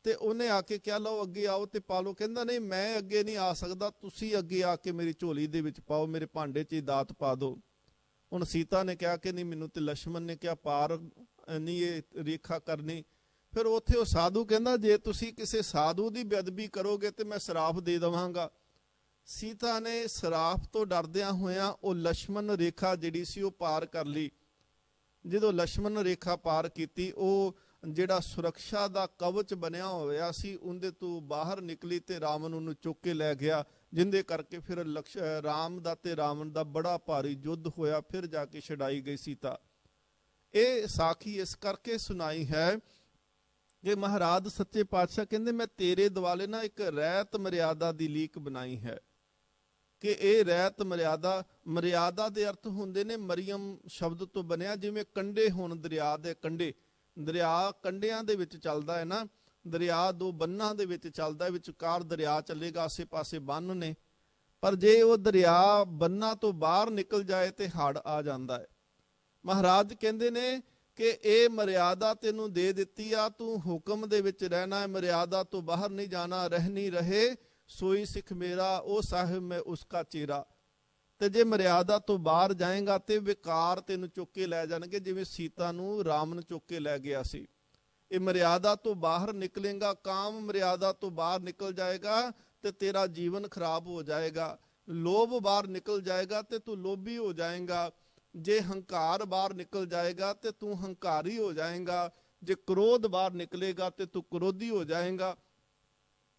ਤੇ ਉਹਨੇ ਆ ਕੇ ਕਿਹਾ ਲਓ ਅੱਗੇ ਆਓ ਤੇ ਪਾ ਲਓ। ਕਹਿੰਦਾ ਨਹੀਂ ਮੈਂ ਅੱਗੇ ਨਹੀਂ ਆ ਸਕਦਾ, ਤੁਸੀਂ ਅੱਗੇ ਆ ਕੇ ਮੇਰੀ ਝੋਲੀ ਦੇ ਵਿੱਚ ਪਾਓ, ਮੇਰੇ ਭਾਂਡੇ 'ਚ ਦਾਤ ਪਾ ਦਿਓ। ਹੁਣ ਸੀਤਾ ਨੇ ਕਿਹਾ ਕਿ ਨਹੀਂ ਮੈਨੂੰ, ਤੇ ਲక్ష్మణ ਨੇ ਕਿਹਾ ਪਾਰ ਨਹੀਂ ਇਹ ਰੇਖਾ ਕਰਨੀ। ਫਿਰ ਉੱਥੇ ਉਹ ਸਾਧੂ ਕਹਿੰਦਾ ਜੇ ਤੁਸੀਂ ਕਿਸੇ ਸਾਧੂ ਦੀ ਬੇਅਦਬੀ ਕਰੋਗੇ ਤੇ ਮੈਂ ਸਰਾਪ ਦੇ ਦੇਵਾਂਗਾ। ਸੀਤਾ ਨੇ ਸਰਾਪ ਤੋਂ ਡਰਦਿਆਂ ਹੋਇਆਂ ਉਹ ਲక్ష్మణ ਰੇਖਾ ਜਿਹੜੀ ਸੀ ਉਹ ਪਾਰ ਕਰ ਲਈ। ਜਦੋਂ ਲక్ష్మణ ਰੇਖਾ ਪਾਰ ਕੀਤੀ, ਉਹ ਜਿਹੜਾ ਸੁਰੱਖਿਆ ਦਾ ਕਵਚ ਬਣਿਆ ਹੋਇਆ ਸੀ ਉਹਦੇ ਤੋਂ ਬਾਹਰ ਨਿਕਲੀ ਤੇ ਰਾਵਣ ਉਹਨੂੰ ਚੁੱਕ ਕੇ ਲੈ ਗਿਆ, ਜਿੰਦੇ ਕਰਕੇ ਫਿਰ ਰਾਮ ਦਾ ਤੇ ਰਾਵਣ ਦਾ ਬੜਾ ਭਾਰੀ ਯੁੱਧ ਹੋਇਆ, ਫਿਰ ਜਾ ਕੇ ਛਡਾਈ ਗਈ ਸੀਤਾ। ਇਹ ਸਾਖੀ ਇਸ ਕਰਕੇ ਸੁਣਾਈ ਹੈ ਕਿ ਮਹਾਰਾਜ ਸੱਚੇ ਪਾਤਸ਼ਾਹ ਕਹਿੰਦੇ ਮੈਂ ਤੇਰੇ ਦੁਆਲੇ ਨਾ ਇੱਕ ਰਹਿਤ ਮਰਿਆਦਾ ਦੀ ਲੀਕ ਬਣਾਈ ਹੈ, ਕਿ ਇਹ ਰਹਿਤ ਮਰਿਆਦਾ ਦੇ ਅਰਥ ਹੁੰਦੇ ਨੇ ਮਰੀਮ ਸ਼ਬਦ ਤੋਂ ਬਣਿਆ, ਜਿਵੇਂ ਕੰਢੇ ਹੋਣ ਦਰਿਆ ਦੇ ਕੰਢੇ, ਦਰਿਆ ਕੰਢਿਆਂ ਦੇ ਵਿੱਚ ਚੱਲਦਾ ਹੈ ਨਾ, ਦਰਿਆ ਦੋ ਬੰਨਾਂ ਦੇ ਵਿੱਚ ਚੱਲਦਾ ਹੈ, ਵਿਚਕਾਰ ਦਰਿਆ ਚੱਲੇਗਾ, ਆਸੇ ਪਾਸੇ ਬੰਨ ਨੇ, ਪਰ ਜੇ ਉਹ ਦਰਿਆ ਬੰਨਾਂ ਤੋਂ ਬਾਹਰ ਨਿਕਲ ਜਾਏ ਤੇ ਹੜ੍ਹ ਆ ਜਾਂਦਾ ਹੈ। ਮਹਾਰਾਜ ਕਹਿੰਦੇ ਨੇ ਕਿ ਇਹ ਮਰਿਆਦਾ ਤੈਨੂੰ ਦੇ ਦਿੱਤੀ ਆ, ਤੂੰ ਹੁਕਮ ਦੇ ਵਿੱਚ ਰਹਿਣਾ ਹੈ, ਮਰਿਆਦਾ ਤੋਂ ਬਾਹਰ ਨਹੀਂ ਜਾਣਾ। ਰਹਿਣੀ ਰਹੇ ਸੋਈ ਸਿੱਖ ਮੇਰਾ, ਉਹ ਸਾਹਿਬ ਮੈਂ ਉਸਕਾ ਚੇਰਾ। ਤੇ ਜੇ ਮਰਿਆਦਾ ਤੋਂ ਬਾਹਰ ਜਾਏਗਾ ਤੇ ਵਿਕਾਰ ਤੈਨੂੰ ਚੁੱਕ ਕੇ ਲੈ ਜਾਣਗੇ, ਜਿਵੇਂ ਸੀਤਾ ਨੂੰ ਰਾਵਣ ਚੁੱਕ ਕੇ ਲੈ ਗਿਆ ਸੀ। ਇਹ ਮਰਿਆਦਾ ਤੋਂ ਬਾਹਰ ਨਿਕਲੇਗਾ, ਕਾਮ ਮਰਿਆਦਾ ਤੋਂ ਬਾਹਰ ਨਿਕਲ ਜਾਏਗਾ ਤੇ ਤੇਰਾ ਜੀਵਨ ਖਰਾਬ ਹੋ ਜਾਏਗਾ। ਲੋਭ ਬਾਹਰ ਨਿਕਲ ਜਾਏਗਾ ਤੇ ਤੂੰ ਲੋਭੀ ਹੋ ਜਾਏਗਾ। ਜੇ ਹੰਕਾਰ ਬਾਹਰ ਨਿਕਲ ਜਾਏਗਾ ਤੇ ਤੂੰ ਹੰਕਾਰੀ ਹੋ ਜਾਏਗਾ। ਜੇ ਕ੍ਰੋਧ ਬਾਹਰ ਨਿਕਲੇਗਾ ਤੇ ਤੂੰ ਕ੍ਰੋਧੀ ਹੋ ਜਾਏਗਾ।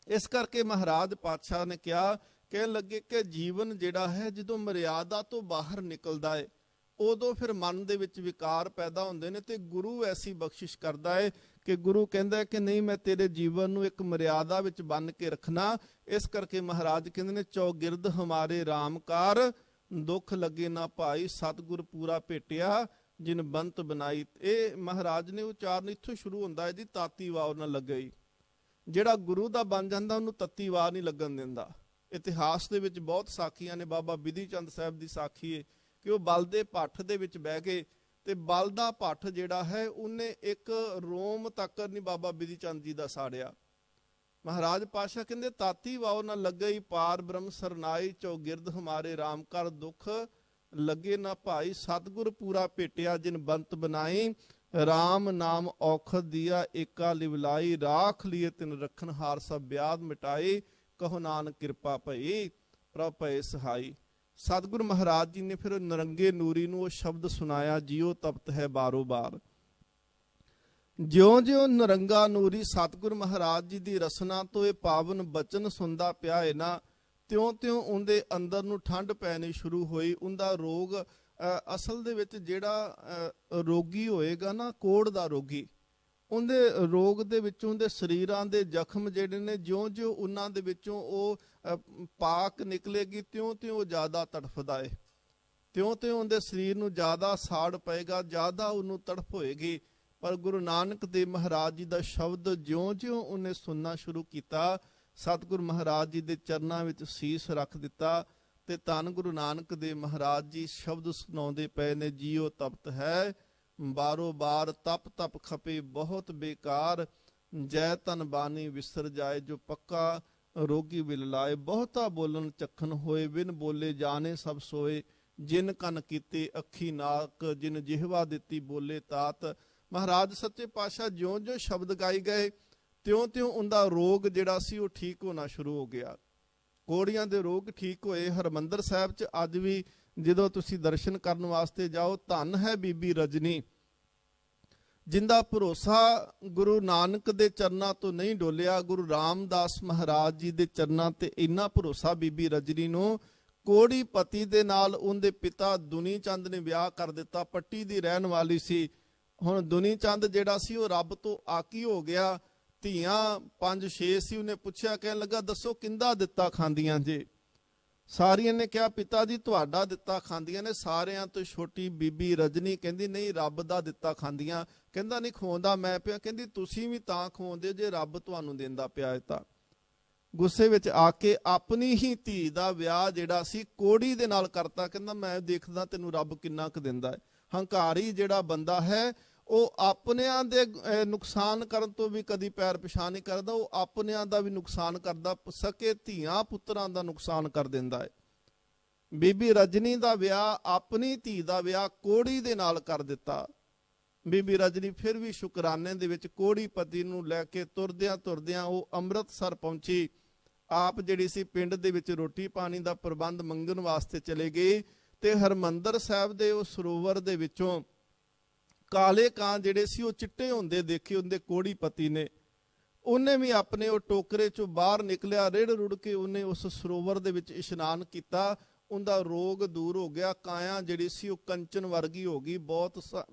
ਇਸ ਕਰਕੇ ਮਹਾਰਾਜ ਪਾਤਸ਼ਾਹ ਨੇ ਕਿਹਾ, ਕਹਿਣ ਲੱਗੇ ਕਿ ਜੀਵਨ ਜਿਹੜਾ ਹੈ ਜਦੋਂ ਮਰਿਆਦਾ ਤੋਂ ਬਾਹਰ ਨਿਕਲਦਾ ਹੈ ਉਦੋਂ ਫਿਰ ਮਨ ਦੇ ਵਿੱਚ ਵਿਕਾਰ ਪੈਦਾ ਹੁੰਦੇ ਨੇ, ਤੇ ਗੁਰੂ ਐਸੀ ਬਖਸ਼ਿਸ਼ ਕਰਦਾ ਹੈ ਕਿ ਗੁਰੂ ਕਹਿੰਦਾ ਕਿ ਨਹੀਂ ਮੈਂ ਤੇਰੇ ਜੀਵਨ ਨੂੰ ਇੱਕ ਮਰਿਆਦਾ ਵਿੱਚ ਬੰਨ ਕੇ ਰੱਖਣਾ। ਇਸ ਕਰਕੇ ਮਹਾਰਾਜ ਕਹਿੰਦੇ ਨੇ ਚੌਗਿਰਦ ਹਮਾਰੇ ਰਾਮਕਾਰ, ਦੁੱਖ ਲੱਗੇ ਨਾ ਭਾਈ, ਸਤਿਗੁਰ ਪੂਰਾ ਭੇਟਿਆ ਜਿਨ ਬੰਤ ਬਣਾਈ। ਇਹ ਮਹਾਰਾਜ ਨੇ ਉਚਾਰਨ ਇੱਥੋਂ ਸ਼ੁਰੂ ਹੁੰਦਾ ਹੈ ਜੀ, ਤਾਤੀ ਵਾਰ ਨਾ ਲੱਗੇ। ਜਿਹੜਾ ਗੁਰੂ ਦਾ ਬਣ ਜਾਂਦਾ ਉਹਨੂੰ ਤੱਤੀ ਵਾਰ ਨਹੀਂ ਲੱਗਣ ਦਿੰਦਾ। ਇਤਿਹਾਸ ਦੇ ਵਿੱਚ ਬਹੁਤ ਸਾਖੀਆਂ ਨੇ। ਬਾਬਾ ਬਿਧੀ ਚੰਦ ਸਾਹਿਬ ਦੀ ਸਾਖੀ ਹੈ ਕਿ ਉਹ ਬਲ ਦੇ ਭੱਠ ਦੇ ਵਿੱਚ ਬਹਿ ਗਏ ਤੇ ਬਲ ਦਾ ਭੱਠ ਜਿਹੜਾ ਹੈ ਉਹਨੇ ਇੱਕ ਰੋਮ ਤੱਕ ਨਹੀਂ ਬਾਬਾ ਬਿਧੀ ਚੰਦ ਜੀ ਦਾ ਸਾੜਿਆ। ਮਹਾਰਾਜ ਪਾਤਸ਼ਾਹ ਕਹਿੰਦੇ ਤਾਤੀ ਵਾਓ ਨਾ ਲੱਗਈ, ਪਾਰ ਬ੍ਰਹਮ ਸਰਨਾਈ, ਚੌਗਿਰਦ ਹਮਾਰੇ ਰਾਮ ਕਰ, ਦੁੱਖ ਲੱਗੇ ਨਾ ਭਾਈ, ਸਤਿਗੁਰ ਪੂਰਾ ਭੇਟਿਆ ਜਿਨ ਬੰਤ ਬਣਾਈ। ਰਾਮ ਨਾਮ ਔਖਦ ਦਿਆ ਏਕਾ ਲਿਵਲਾਈ, ਰਾਖ ਲਿਏ ਤਿਨ ਰੱਖਣ ਹਾਰ ਸਭ ਵਿਆਦ ਮਿਟਾਈ, ਕਹੋ ਨਾਨਕ ਕਿਰਪਾ ਭਈ ਪ੍ਰਭ ਭਏ ਸਹਾਈ। ਸਤਿਗੁਰ ਮਹਾਰਾਜ ਜੀ ਨੇ ਫਿਰ ਨਰੰਗੇ ਨੂਰੀ ਨੂੰ ਉਹ ਸ਼ਬਦ ਸੁਣਾਇਆ, ਜਿਉ ਤਪਤ ਹੈ ਬਾਰੋ ਬਾਰ। ਜਿਉਂ ਜਿਉਂ ਨਰੰਗਾ ਨੂਰੀ ਸਤਿਗੁਰ ਮਹਾਰਾਜ ਜੀ ਦੀ ਰਸਨਾ ਤੋਂ ਇਹ ਪਾਵਨ ਬਚਨ ਸੁਣਦਾ ਪਿਆ ਹੈ ਨਾ, ਤਿਉਂ ਉਹਦੇ ਅੰਦਰ ਨੂੰ ਠੰਡ ਪੈਣੀ ਸ਼ੁਰੂ ਹੋਈ। ਉਹਦਾ ਰੋਗ ਅਸਲ ਦੇ ਵਿੱਚ ਜਿਹੜਾ ਰੋਗੀ ਹੋਏਗਾ ਨਾ, ਕੋੜ ਦਾ ਰੋਗੀ, ਉਹਦੇ ਰੋਗ ਦੇ ਵਿੱਚੋਂ ਉਹਦੇ ਸਰੀਰਾਂ ਦੇ ਜ਼ਖਮ ਜਿਹੜੇ ਨੇ ਜਿਉਂ-ਜਿਉਂ ਉਹਨਾਂ ਦੇ ਵਿੱਚੋਂ ਉਹ ਪਾਕ ਨਿਕਲੇਗੀ ਤਿਉਂ ਉਹ ਜ਼ਿਆਦਾ ਤੜਫਦਾ ਏ, ਤਿਉਂ ਉਹਦੇ ਸਰੀਰ ਨੂੰ ਜ਼ਿਆਦਾ ਸਾੜ ਪਏਗਾ, ਜ਼ਿਆਦਾ ਉਹਨੂੰ ਤੜਫ ਹੋਏਗੀ। ਪਰ ਗੁਰੂ ਨਾਨਕ ਦੇਵ ਮਹਾਰਾਜ ਜੀ ਦਾ ਸ਼ਬਦ ਜਿਉਂ-ਜਿਉਂ ਉਹਨੇ ਸੁਣਨਾ ਸ਼ੁਰੂ ਕੀਤਾ, ਸਤਿਗੁਰੂ ਮਹਾਰਾਜ ਜੀ ਦੇ ਚਰਨਾਂ ਵਿੱਚ ਸੀਸ ਰੱਖ ਦਿੱਤਾ ਤੇ ਧੰਨ ਗੁਰੂ ਨਾਨਕ ਦੇਵ ਮਹਾਰਾਜ ਜੀ ਸ਼ਬਦ ਸੁਣਾਉਂਦੇ ਪਏ ਨੇ, ਜੀਉ ਤਪਤ ਹੈ ਬਾਰੋ ਬਾਰ, ਤਪ ਤਪ ਖਪੇ ਬਹੁਤ ਬੇਕਾਰ, ਜੈ ਤਨ ਬਾਣੀ ਵਿਸਰ ਜਾਏ, ਜੋ ਪੱਕਾ ਰੋਗੀ ਵਿਲ ਲਾਏ। ਬਹੁਤਾ ਬੋਲਣ ਚਖਣ ਹੋਏ, ਬਿਨ ਬੋਲੇ ਜਾਣੇ ਸਭ ਸੋਏ, ਜਿਨ ਕੰਨ ਕੀਤੇ ਅੱਖੀ ਨਾਕ, ਜਿਨ ਜਿਹਵਾ ਦਿੱਤੀ ਬੋਲੇ ਤਾਤ। ਮਹਾਰਾਜ ਸੱਚੇ ਪਾਤਸ਼ਾਹ ਜਿਉਂ-ਜਿਉਂ ਸ਼ਬਦ ਗਾਈ ਗਏ ਤਿਉਂ ਉਹਦਾ ਰੋਗ ਜਿਹੜਾ ਸੀ ਉਹ ਠੀਕ ਹੋਣਾ ਸ਼ੁਰੂ ਹੋ ਗਿਆ। ਕੋੜੀਆਂ ਦੇ ਰੋਗ ਠੀਕ ਹੋਏ। ਹਰਿਮੰਦਰ ਸਾਹਿਬ 'ਚ ਅੱਜ ਵੀ ਜਦੋਂ ਤੁਸੀਂ ਦਰਸ਼ਨ ਕਰਨ ਵਾਸਤੇ ਜਾਓ, ਧੰਨ ਹੈ ਬੀਬੀ ਰਜਨੀ, ਜਿੰਦਾ ਭਰੋਸਾ ਗੁਰੂ ਨਾਨਕ ਦੇ ਚਰਨਾਂ ਤੋਂ ਨਹੀਂ ਡੋਲਿਆ। ਗੁਰੂ ਰਾਮਦਾਸ ਮਹਾਰਾਜ ਜੀ ਦੇ ਚਰਨਾਂ ਤੇ ਇੰਨਾ ਭਰੋਸਾ ਬੀਬੀ ਰਜਨੀ ਨੂੰ, ਕੋੜੀ ਪਤੀ ਦੇ ਨਾਲ ਉਹਦੇ ਪਿਤਾ ਦੁਨੀ ਚੰਦ ਨੇ ਵਿਆਹ ਕਰ ਦਿੱਤਾ। ਪੱਟੀ ਦੀ ਰਹਿਣ ਵਾਲੀ ਸੀ। ਹੁਣ ਦੁਨੀ ਚੰਦ ਜਿਹੜਾ ਸੀ ਉਹ ਰੱਬ ਤੋਂ ਆਕੀ ਹੋ ਗਿਆ। ਧੀਆਂ 5-6 ਸੀ। ਉਹਨੇ ਪੁੱਛਿਆ, ਕਹਿਣ ਲੱਗਾ ਦੱਸੋ ਕਿੰਦਾ ਦਿੱਤਾ ਖਾਂਦੀਆਂ ਜੇ? ਸਾਰੀਆਂ ਨੇ ਕਿਹਾ ਪਿਤਾ ਜੀ ਤੁਹਾਡਾ ਦਿੱਤਾ ਖਾਂਦੀਆਂ ਨੇ। ਸਾਰਿਆਂ ਤੋਂ ਛੋਟੀ ਬੀਬੀ ਰਜਨੀ ਕਹਿੰਦੀ ਨਹੀਂ, ਰੱਬ ਦਾ ਦਿੱਤਾ ਖਾਂਦੀਆਂ। ਕਹਿੰਦਾ ਨਹੀਂ, ਖਵਾਉਂਦਾ ਮੈਂ ਪਿਆ। ਕਹਿੰਦੀ ਤੁਸੀਂ ਵੀ ਤਾਂ ਖਵਾਉਂਦੇ ਜੇ ਰੱਬ ਤੁਹਾਨੂੰ ਦਿੰਦਾ ਪਿਆ। ਤਾਂ ਗੁੱਸੇ ਵਿੱਚ ਆ ਕੇ ਆਪਣੀ ਹੀ ਧੀ ਦਾ ਵਿਆਹ ਜਿਹੜਾ ਸੀ ਕੋੜੀ ਦੇ ਨਾਲ ਕਰਤਾ। ਕਹਿੰਦਾ ਮੈਂ ਦੇਖਦਾ ਤੈਨੂੰ ਰੱਬ ਕਿੰਨਾ ਕੁ ਦਿੰਦਾ ਹੈ। ਹੰਕਾਰੀ ਜਿਹੜਾ ਬੰਦਾ ਹੈ ਉਹ ਆਪਣਿਆਂ ਦੇ ਨੁਕਸਾਨ ਕਰਨ ਤੋਂ ਵੀ ਕਦੀ ਪੈਰ ਪਿਛਾਂਹ ਨਹੀਂ ਕਰਦਾ, ਉਹ ਆਪਣਿਆਂ ਦਾ ਵੀ ਨੁਕਸਾਨ ਕਰਦਾ, ਸਕੇ ਧੀਆਂ ਪੁੱਤਰਾਂ ਦਾ ਨੁਕਸਾਨ ਕਰ ਦਿੰਦਾ ਹੈ। ਬੀਬੀ ਰਜਨੀ ਦਾ ਵਿਆਹ, ਆਪਣੀ ਧੀ ਦਾ ਵਿਆਹ ਕੋੜੀ ਦੇ ਨਾਲ ਕਰ ਦਿੱਤਾ। ਬੀਬੀ ਰਜਨੀ ਫਿਰ ਵੀ ਸ਼ੁਕਰਾਨੇ ਦੇ ਵਿੱਚ ਕੋੜੀ ਪਤੀ ਨੂੰ ਲੈ ਕੇ ਤੁਰਦਿਆਂ ਉਹ ਅੰਮ੍ਰਿਤਸਰ ਪਹੁੰਚੀ। ਆਪ ਜਿਹੜੀ ਸੀ ਪਿੰਡ ਦੇ ਵਿੱਚ ਰੋਟੀ ਪਾਣੀ ਦਾ ਪ੍ਰਬੰਧ ਮੰਗਣ ਵਾਸਤੇ ਚਲੇ ਗਏ ਤੇ ਹਰਿਮੰਦਰ ਸਾਹਿਬ ਦੇ ਉਹ ਸਰੋਵਰ ਦੇ ਵਿੱਚੋਂ ਕਾਲੇ ਕਾਂ ਜਿਹੜੇ ਸੀ ਉਹ ਚਿੱਟੇ ਹੁੰਦੇ ਦੇਖੇ ਉਹਦੇ ਕੋੜੀ ਪਤੀ ਨੇ। ਉਹਨੇ ਵੀ ਆਪਣੇ ਉਹ ਟੋਕਰੇ ਚੋਂ ਬਾਹਰ ਨਿਕਲਿਆ, ਰਿੜ ਰੁੜ ਕੇ ਉਹਨੇ ਉਸ ਸਰੋਵਰ ਦੇ ਵਿੱਚ ਇਸ਼ਨਾਨ ਕੀਤਾ। ਉਹਦਾ ਰੋਗ ਦੂਰ ਹੋ ਗਿਆ। ਕਾਇਆ ਜਿਹੜੀ ਸੀ ਉਹ ਕੰਚਨ ਵਰਗੀ ਹੋ ਗਈ।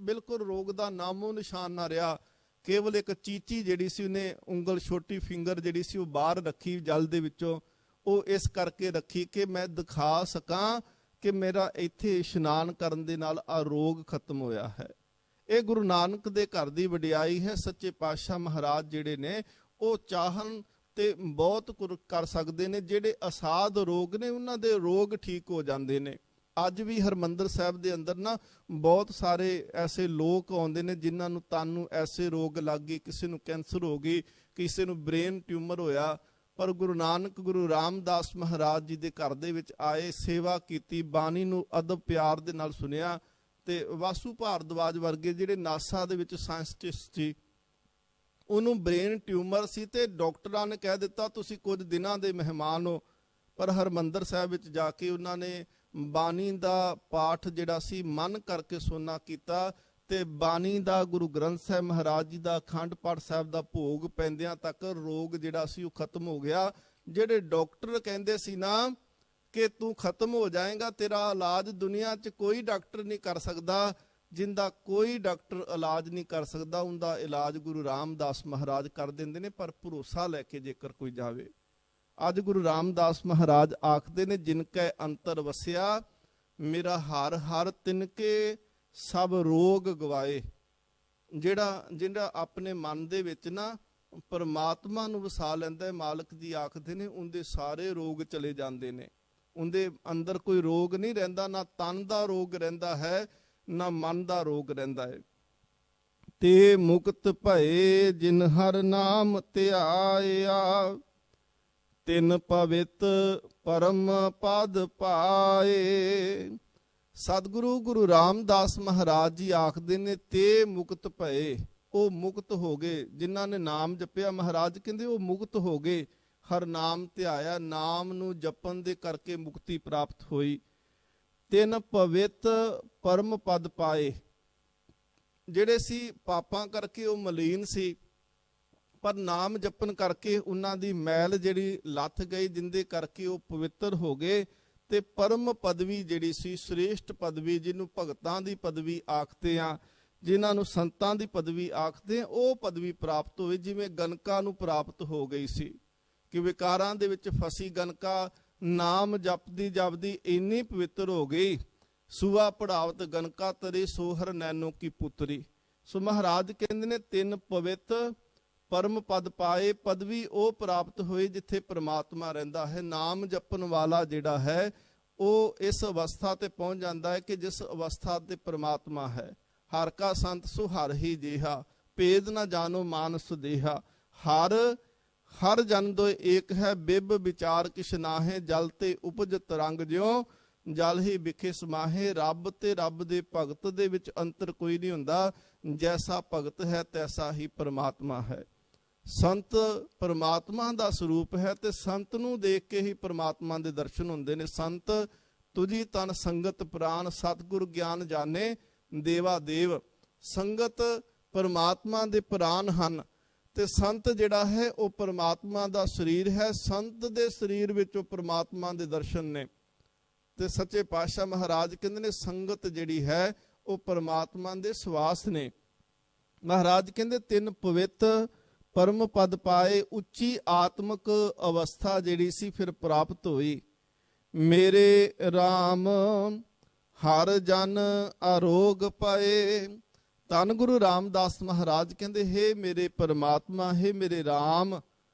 ਬਿਲਕੁਲ ਰੋਗ ਦਾ ਨਾਮੋ ਨਿਸ਼ਾਨ ਨਾ ਰਿਹਾ। ਕੇਵਲ ਇੱਕ ਚੀਚੀ ਜਿਹੜੀ ਸੀ ਉਹਨੇ ਉਂਗਲ, ਛੋਟੀ ਫਿੰਗਰ ਜਿਹੜੀ ਸੀ ਉਹ ਬਾਹਰ ਰੱਖੀ ਜਲ ਦੇ ਵਿੱਚੋਂ। ਉਹ ਇਸ ਕਰਕੇ ਰੱਖੀ ਕਿ ਮੈਂ ਦਿਖਾ ਸਕਾਂ ਕਿ ਮੇਰਾ ਇੱਥੇ ਇਸ਼ਨਾਨ ਕਰਨ ਦੇ ਨਾਲ ਆ ਰੋਗ ਖਤਮ ਹੋਇਆ ਹੈ। ਇਹ ਗੁਰੂ ਨਾਨਕ ਦੇ ਘਰ ਦੀ ਵਡਿਆਈ ਹੈ। ਸੱਚੇ ਪਾਤਸ਼ਾਹ ਮਹਾਰਾਜ ਜਿਹੜੇ ਨੇ ਉਹ ਚਾਹਣ ਤੇ ਬਹੁਤ ਕਰ ਸਕਦੇ ਨੇ। ਜਿਹੜੇ ਅਸਾਧ ਰੋਗ ਨੇ ਉਹਨਾਂ ਦੇ ਰੋਗ ਠੀਕ ਹੋ ਜਾਂਦੇ ਨੇ। ਅੱਜ ਵੀ ਹਰਿਮੰਦਰ ਸਾਹਿਬ ਦੇ ਅੰਦਰ ਨਾ ਬਹੁਤ ਸਾਰੇ ਐਸੇ ਲੋਕ ਆਉਂਦੇ ਨੇ ਜਿਨ੍ਹਾਂ ਨੂੰ ਤਨ ਨੂੰ ਐਸੇ ਰੋਗ ਲੱਗ ਗਏ, ਕਿਸੇ ਨੂੰ ਕੈਂਸਰ ਹੋ ਗਈ, ਕਿਸੇ ਨੂੰ ਬ੍ਰੇਨ ਟਿਊਮਰ ਹੋਇਆ। ਪਰ ਗੁਰੂ ਨਾਨਕ, ਗੁਰੂ ਰਾਮਦਾਸ ਮਹਾਰਾਜ ਜੀ ਦੇ ਘਰ ਦੇ ਵਿੱਚ ਆਏ, ਸੇਵਾ ਕੀਤੀ, ਬਾਣੀ ਨੂੰ ਅਦਬ ਪਿਆਰ ਦੇ ਨਾਲ ਸੁਣਿਆ। ਤੇ ਵਾਸੂ ਭਾਰਦਵਾਜ ਵਰਗੇ ਜਿਹੜੇ ਨਾਸਾ ਦੇ ਵਿੱਚ ਸਾਇੰਟਿਸਟ ਸੀ, ਉਹਨੂੰ ਬ੍ਰੇਨ ਟਿਊਮਰ ਸੀ ਤੇ ਡਾਕਟਰਾਂ ਨੇ ਕਹਿ ਦਿੱਤਾ ਤੁਸੀਂ ਕੁਝ ਦਿਨਾਂ ਦੇ ਮਹਿਮਾਨ ਹੋ। ਪਰ ਹਰਿਮੰਦਰ ਸਾਹਿਬ ਵਿੱਚ ਜਾ ਕੇ ਉਹਨਾਂ ਨੇ ਬਾਣੀ ਦਾ ਪਾਠ ਜਿਹੜਾ ਸੀ ਮਨ ਕਰਕੇ ਸੁਣਨਾ ਕੀਤਾ ਤੇ ਬਾਣੀ ਦਾ, ਗੁਰੂ ਗ੍ਰੰਥ ਸਾਹਿਬ ਮਹਾਰਾਜ ਜੀ ਦਾ ਅਖੰਡ ਪਾਠ ਸਾਹਿਬ ਦਾ ਭੋਗ ਪੈਂਦਿਆਂ ਤੱਕ ਰੋਗ ਜਿਹੜਾ ਸੀ ਉਹ ਖਤਮ ਹੋ ਗਿਆ। ਜਿਹੜੇ ਡਾਕਟਰ ਕਹਿੰਦੇ ਸੀ ਨਾ ਕਿ ਤੂੰ ਖਤਮ ਹੋ ਜਾਏਗਾ, ਤੇਰਾ ਇਲਾਜ ਦੁਨੀਆ 'ਚ ਕੋਈ ਡਾਕਟਰ ਨਹੀਂ ਕਰ ਸਕਦਾ, ਜਿੰਦਾ ਕੋਈ ਡਾਕਟਰ ਇਲਾਜ ਨਹੀਂ ਕਰ ਸਕਦਾ, ਉਹਦਾ ਇਲਾਜ ਗੁਰੂ ਰਾਮਦਾਸ ਮਹਾਰਾਜ ਕਰ ਦਿੰਦੇ ਨੇ। ਪਰ ਭਰੋਸਾ ਲੈ ਕੇ ਜੇਕਰ ਕੋਈ ਜਾਵੇ, ਅੱਜ ਗੁਰੂ ਰਾਮਦਾਸ ਮਹਾਰਾਜ ਆਖਦੇ ਨੇ ਜਿਨ ਕੈ ਅੰਤਰ ਵਸਿਆ ਮੇਰਾ ਹਰ ਹਰ ਤਿਨਕੇ ਸਭ ਰੋਗ ਗਵਾਏ। ਜਿਹੜਾ ਆਪਣੇ ਮਨ ਦੇ ਵਿੱਚ ਨਾ ਪਰਮਾਤਮਾ ਨੂੰ ਵਸਾ ਲੈਂਦਾ, ਮਾਲਕ ਜੀ ਆਖਦੇ ਨੇ ਉਹਦੇ ਸਾਰੇ ਰੋਗ ਚਲੇ ਜਾਂਦੇ ਨੇ। ਉਹਦੇ ਅੰਦਰ ਕੋਈ ਰੋਗ ਨਹੀਂ ਰਹਿੰਦਾ, ਨਾ ਤਨ ਦਾ ਰੋਗ ਰਹਿੰਦਾ ਹੈ, ਨਾ ਮਨ ਦਾ ਰੋਗ ਰਹਿੰਦਾ ਹੈ। ਤੇ ਮੁਕਤ ਭਏ ਜਿਨ ਹਰ ਨਾਮ ਧਿਆਇਆ, ਤਿਨ ਪਵਿੱਤ ਪਰਮ ਪਦ ਪਾਏ। ਸਤਿਗੁਰੂ ਗੁਰੂ ਰਾਮਦਾਸ ਮਹਾਰਾਜ ਜੀ ਆਖਦੇ ਨੇ ਤੇ ਮੁਕਤ ਭਏ, ਉਹ ਮੁਕਤ ਹੋ ਗਏ। ਜਿਨ੍ਹਾਂ ਨੇ ਨਾਮ ਜਪਿਆ, ਮਹਾਰਾਜ ਕਹਿੰਦੇ ਉਹ ਮੁਕਤ ਹੋ ਗਏ। ਹਰ ਨਾਮ ਧਿਆਇਆ, ਨਾਮ ਨੂੰ ਜਪਣ ਦੇ ਕਰਕੇ ਮੁਕਤੀ ਪ੍ਰਾਪਤ ਹੋਈ। ਤਿੰਨ ਪਵਿੱਤ ਪਰਮ ਪਦ ਪਾਏ। ਜਿਹੜੇ ਸੀ ਪਾਪਾਂ ਕਰਕੇ ਉਹ ਮਲੀਨ ਸੀ, ਪਰ ਨਾਮ ਜਪਣ ਕਰਕੇ ਉਹਨਾਂ ਦੀ ਮੈਲ ਜਿਹੜੀ ਲੱਥ ਗਈ, ਜਿੰਦੇ ਕਰਕੇ ਉਹ ਪਵਿੱਤਰ ਹੋ ਗਏ ਤੇ ਪਰਮ ਪਦਵੀ ਜਿਹੜੀ ਸੀ, ਸ੍ਰੇਸ਼ਟ ਪਦਵੀ, ਜਿਹਨੂੰ ਭਗਤਾਂ ਦੀ ਪਦਵੀ ਆਖਦੇ ਆ, ਜਿਨ੍ਹਾਂ ਨੂੰ ਸੰਤਾਂ ਦੀ ਪਦਵੀ ਆਖਦੇ ਆ, ਉਹ ਪਦਵੀ ਪ੍ਰਾਪਤ ਹੋਈ, ਜਿਵੇਂ ਗਨਕਾ ਨੂੰ ਪ੍ਰਾਪਤ ਹੋ ਗਈ ਸੀ। ਕਿ ਵਿਕਾਰਾਂ ਦੇ ਵਿੱਚ ਫਸੀ ਗਨਕਾ ਨਾਮ ਜਪਦੀ ਜਪਦੀ ਇੰਨੀ ਪਵਿੱਤਰ ਹੋ ਗਈ, ਸੁਆ ਪੜਾਵਤ ਗਨਕਾ ਤਰੇ ਸੋਹਰ ਨੈਨੋ ਕੀ ਪੁੱਤਰੀ। ਸੋ ਮਹਾਰਾਜ ਕਹਿੰਦੇ ਨੇ ਤਿੰਨ ਪਵਿੱਤ ਪਰਮ ਪਦ ਪਾਏ, ਪਦਵੀ ਉਹ ਪ੍ਰਾਪਤ ਹੋਈ ਜਿੱਥੇ ਪ੍ਰਮਾਤਮਾ ਰਹਿੰਦਾ ਹੈ। ਨਾਮ ਜਪਣ ਵਾਲਾ ਜਿਹੜਾ ਹੈ ਉਹ ਇਸ ਅਵਸਥਾ ਤੇ ਪਹੁੰਚ ਜਾਂਦਾ ਹੈ ਕਿ ਜਿਸ ਅਵਸਥਾ ਤੇ ਪ੍ਰਮਾਤਮਾ ਹੈ। ਹਰ ਕਾ ਸੰਤ ਸੋ ਹਰ ਹੀ ਜੇਹਾ, ਭੇਦ ਨਾ ਜਾਣੋ ਮਾਨਸ ਦੇਹਾ। ਹਰ ਜਨ ਦੋ ਏਕ ਹੈ, ਬਿਬ ਵਿਚਾਰ ਕਿਛ ਨਾਹੇ। ਜਲ ਤੇ ਉਪਜ ਤਰੰਗ ਜਿਉ, ਜਲ ਹੀ ਵਿਖੇ ਸਮਾਹੇ। ਰੱਬ ਤੇ ਰੱਬ ਦੇ ਭਗਤ ਦੇ ਵਿੱਚ ਅੰਤਰ ਕੋਈ ਨਹੀਂ ਹੁੰਦਾ, ਜੈਸਾ ਭਗਤ ਹੈ ਤੈਸਾ ਹੀ ਪ੍ਰਮਾਤਮਾ ਹੈ। ਸੰਤ ਪ੍ਰਮਾਤਮਾ ਦਾ ਸਰੂਪ ਹੈ ਤੇ ਸੰਤ ਨੂੰ ਦੇਖ ਕੇ ਹੀ ਪ੍ਰਮਾਤਮਾ ਦੇ ਦਰਸ਼ਨ ਹੁੰਦੇ ਨੇ। ਸੰਤ ਤੁਜੀ ਤਨ ਸੰਗਤ ਪ੍ਰਾਨ, ਸਤਿਗੁਰ ਗਿਆਨ ਜਾਣੇ ਦੇਵਾ ਦੇਵ। ਸੰਗਤ ਪਰਮਾਤਮਾ ਦੇ ਪ੍ਰਾਨ ਹਨ ਤੇ ਸੰਤ ਜਿਹੜਾ ਹੈ ਉਹ ਪਰਮਾਤਮਾ ਦਾ ਸਰੀਰ ਹੈ। ਸੰਤ ਦੇ ਸਰੀਰ ਵਿੱਚ ਉਹ ਪਰਮਾਤਮਾ ਦੇ ਦਰਸ਼ਨ ਨੇ। ਤੇ ਸੱਚੇ ਪਾਤਸ਼ਾਹ ਮਹਾਰਾਜ ਕਹਿੰਦੇ ਨੇ ਸੰਗਤ ਜਿਹੜੀ ਹੈ ਉਹ ਪਰਮਾਤਮਾ ਦੇ ਸਵਾਸ ਨੇ। ਮਹਾਰਾਜ ਕਹਿੰਦੇ ਤਿੰਨ ਪਵਿੱਤ ਪਰਮ ਪਦ ਪਾਏ, ਉੱਚੀ ਆਤਮਿਕ ਅਵਸਥਾ ਜਿਹੜੀ ਸੀ ਫਿਰ ਪ੍ਰਾਪਤ ਹੋਈ। ਮੇਰੇ RAM ਹਰ ਜਨ ਅਰੋਗ ਪਏ। ਧੰਨ ਗੁਰੂ ਰਾਮਦਾਸ ਮਹਾਰਾਜ ਕਹਿੰਦੇ ਹੇ ਮੇਰੇ ਪਰਮਾਤਮਾ, ਹੇ ਮੇਰੇ RAM,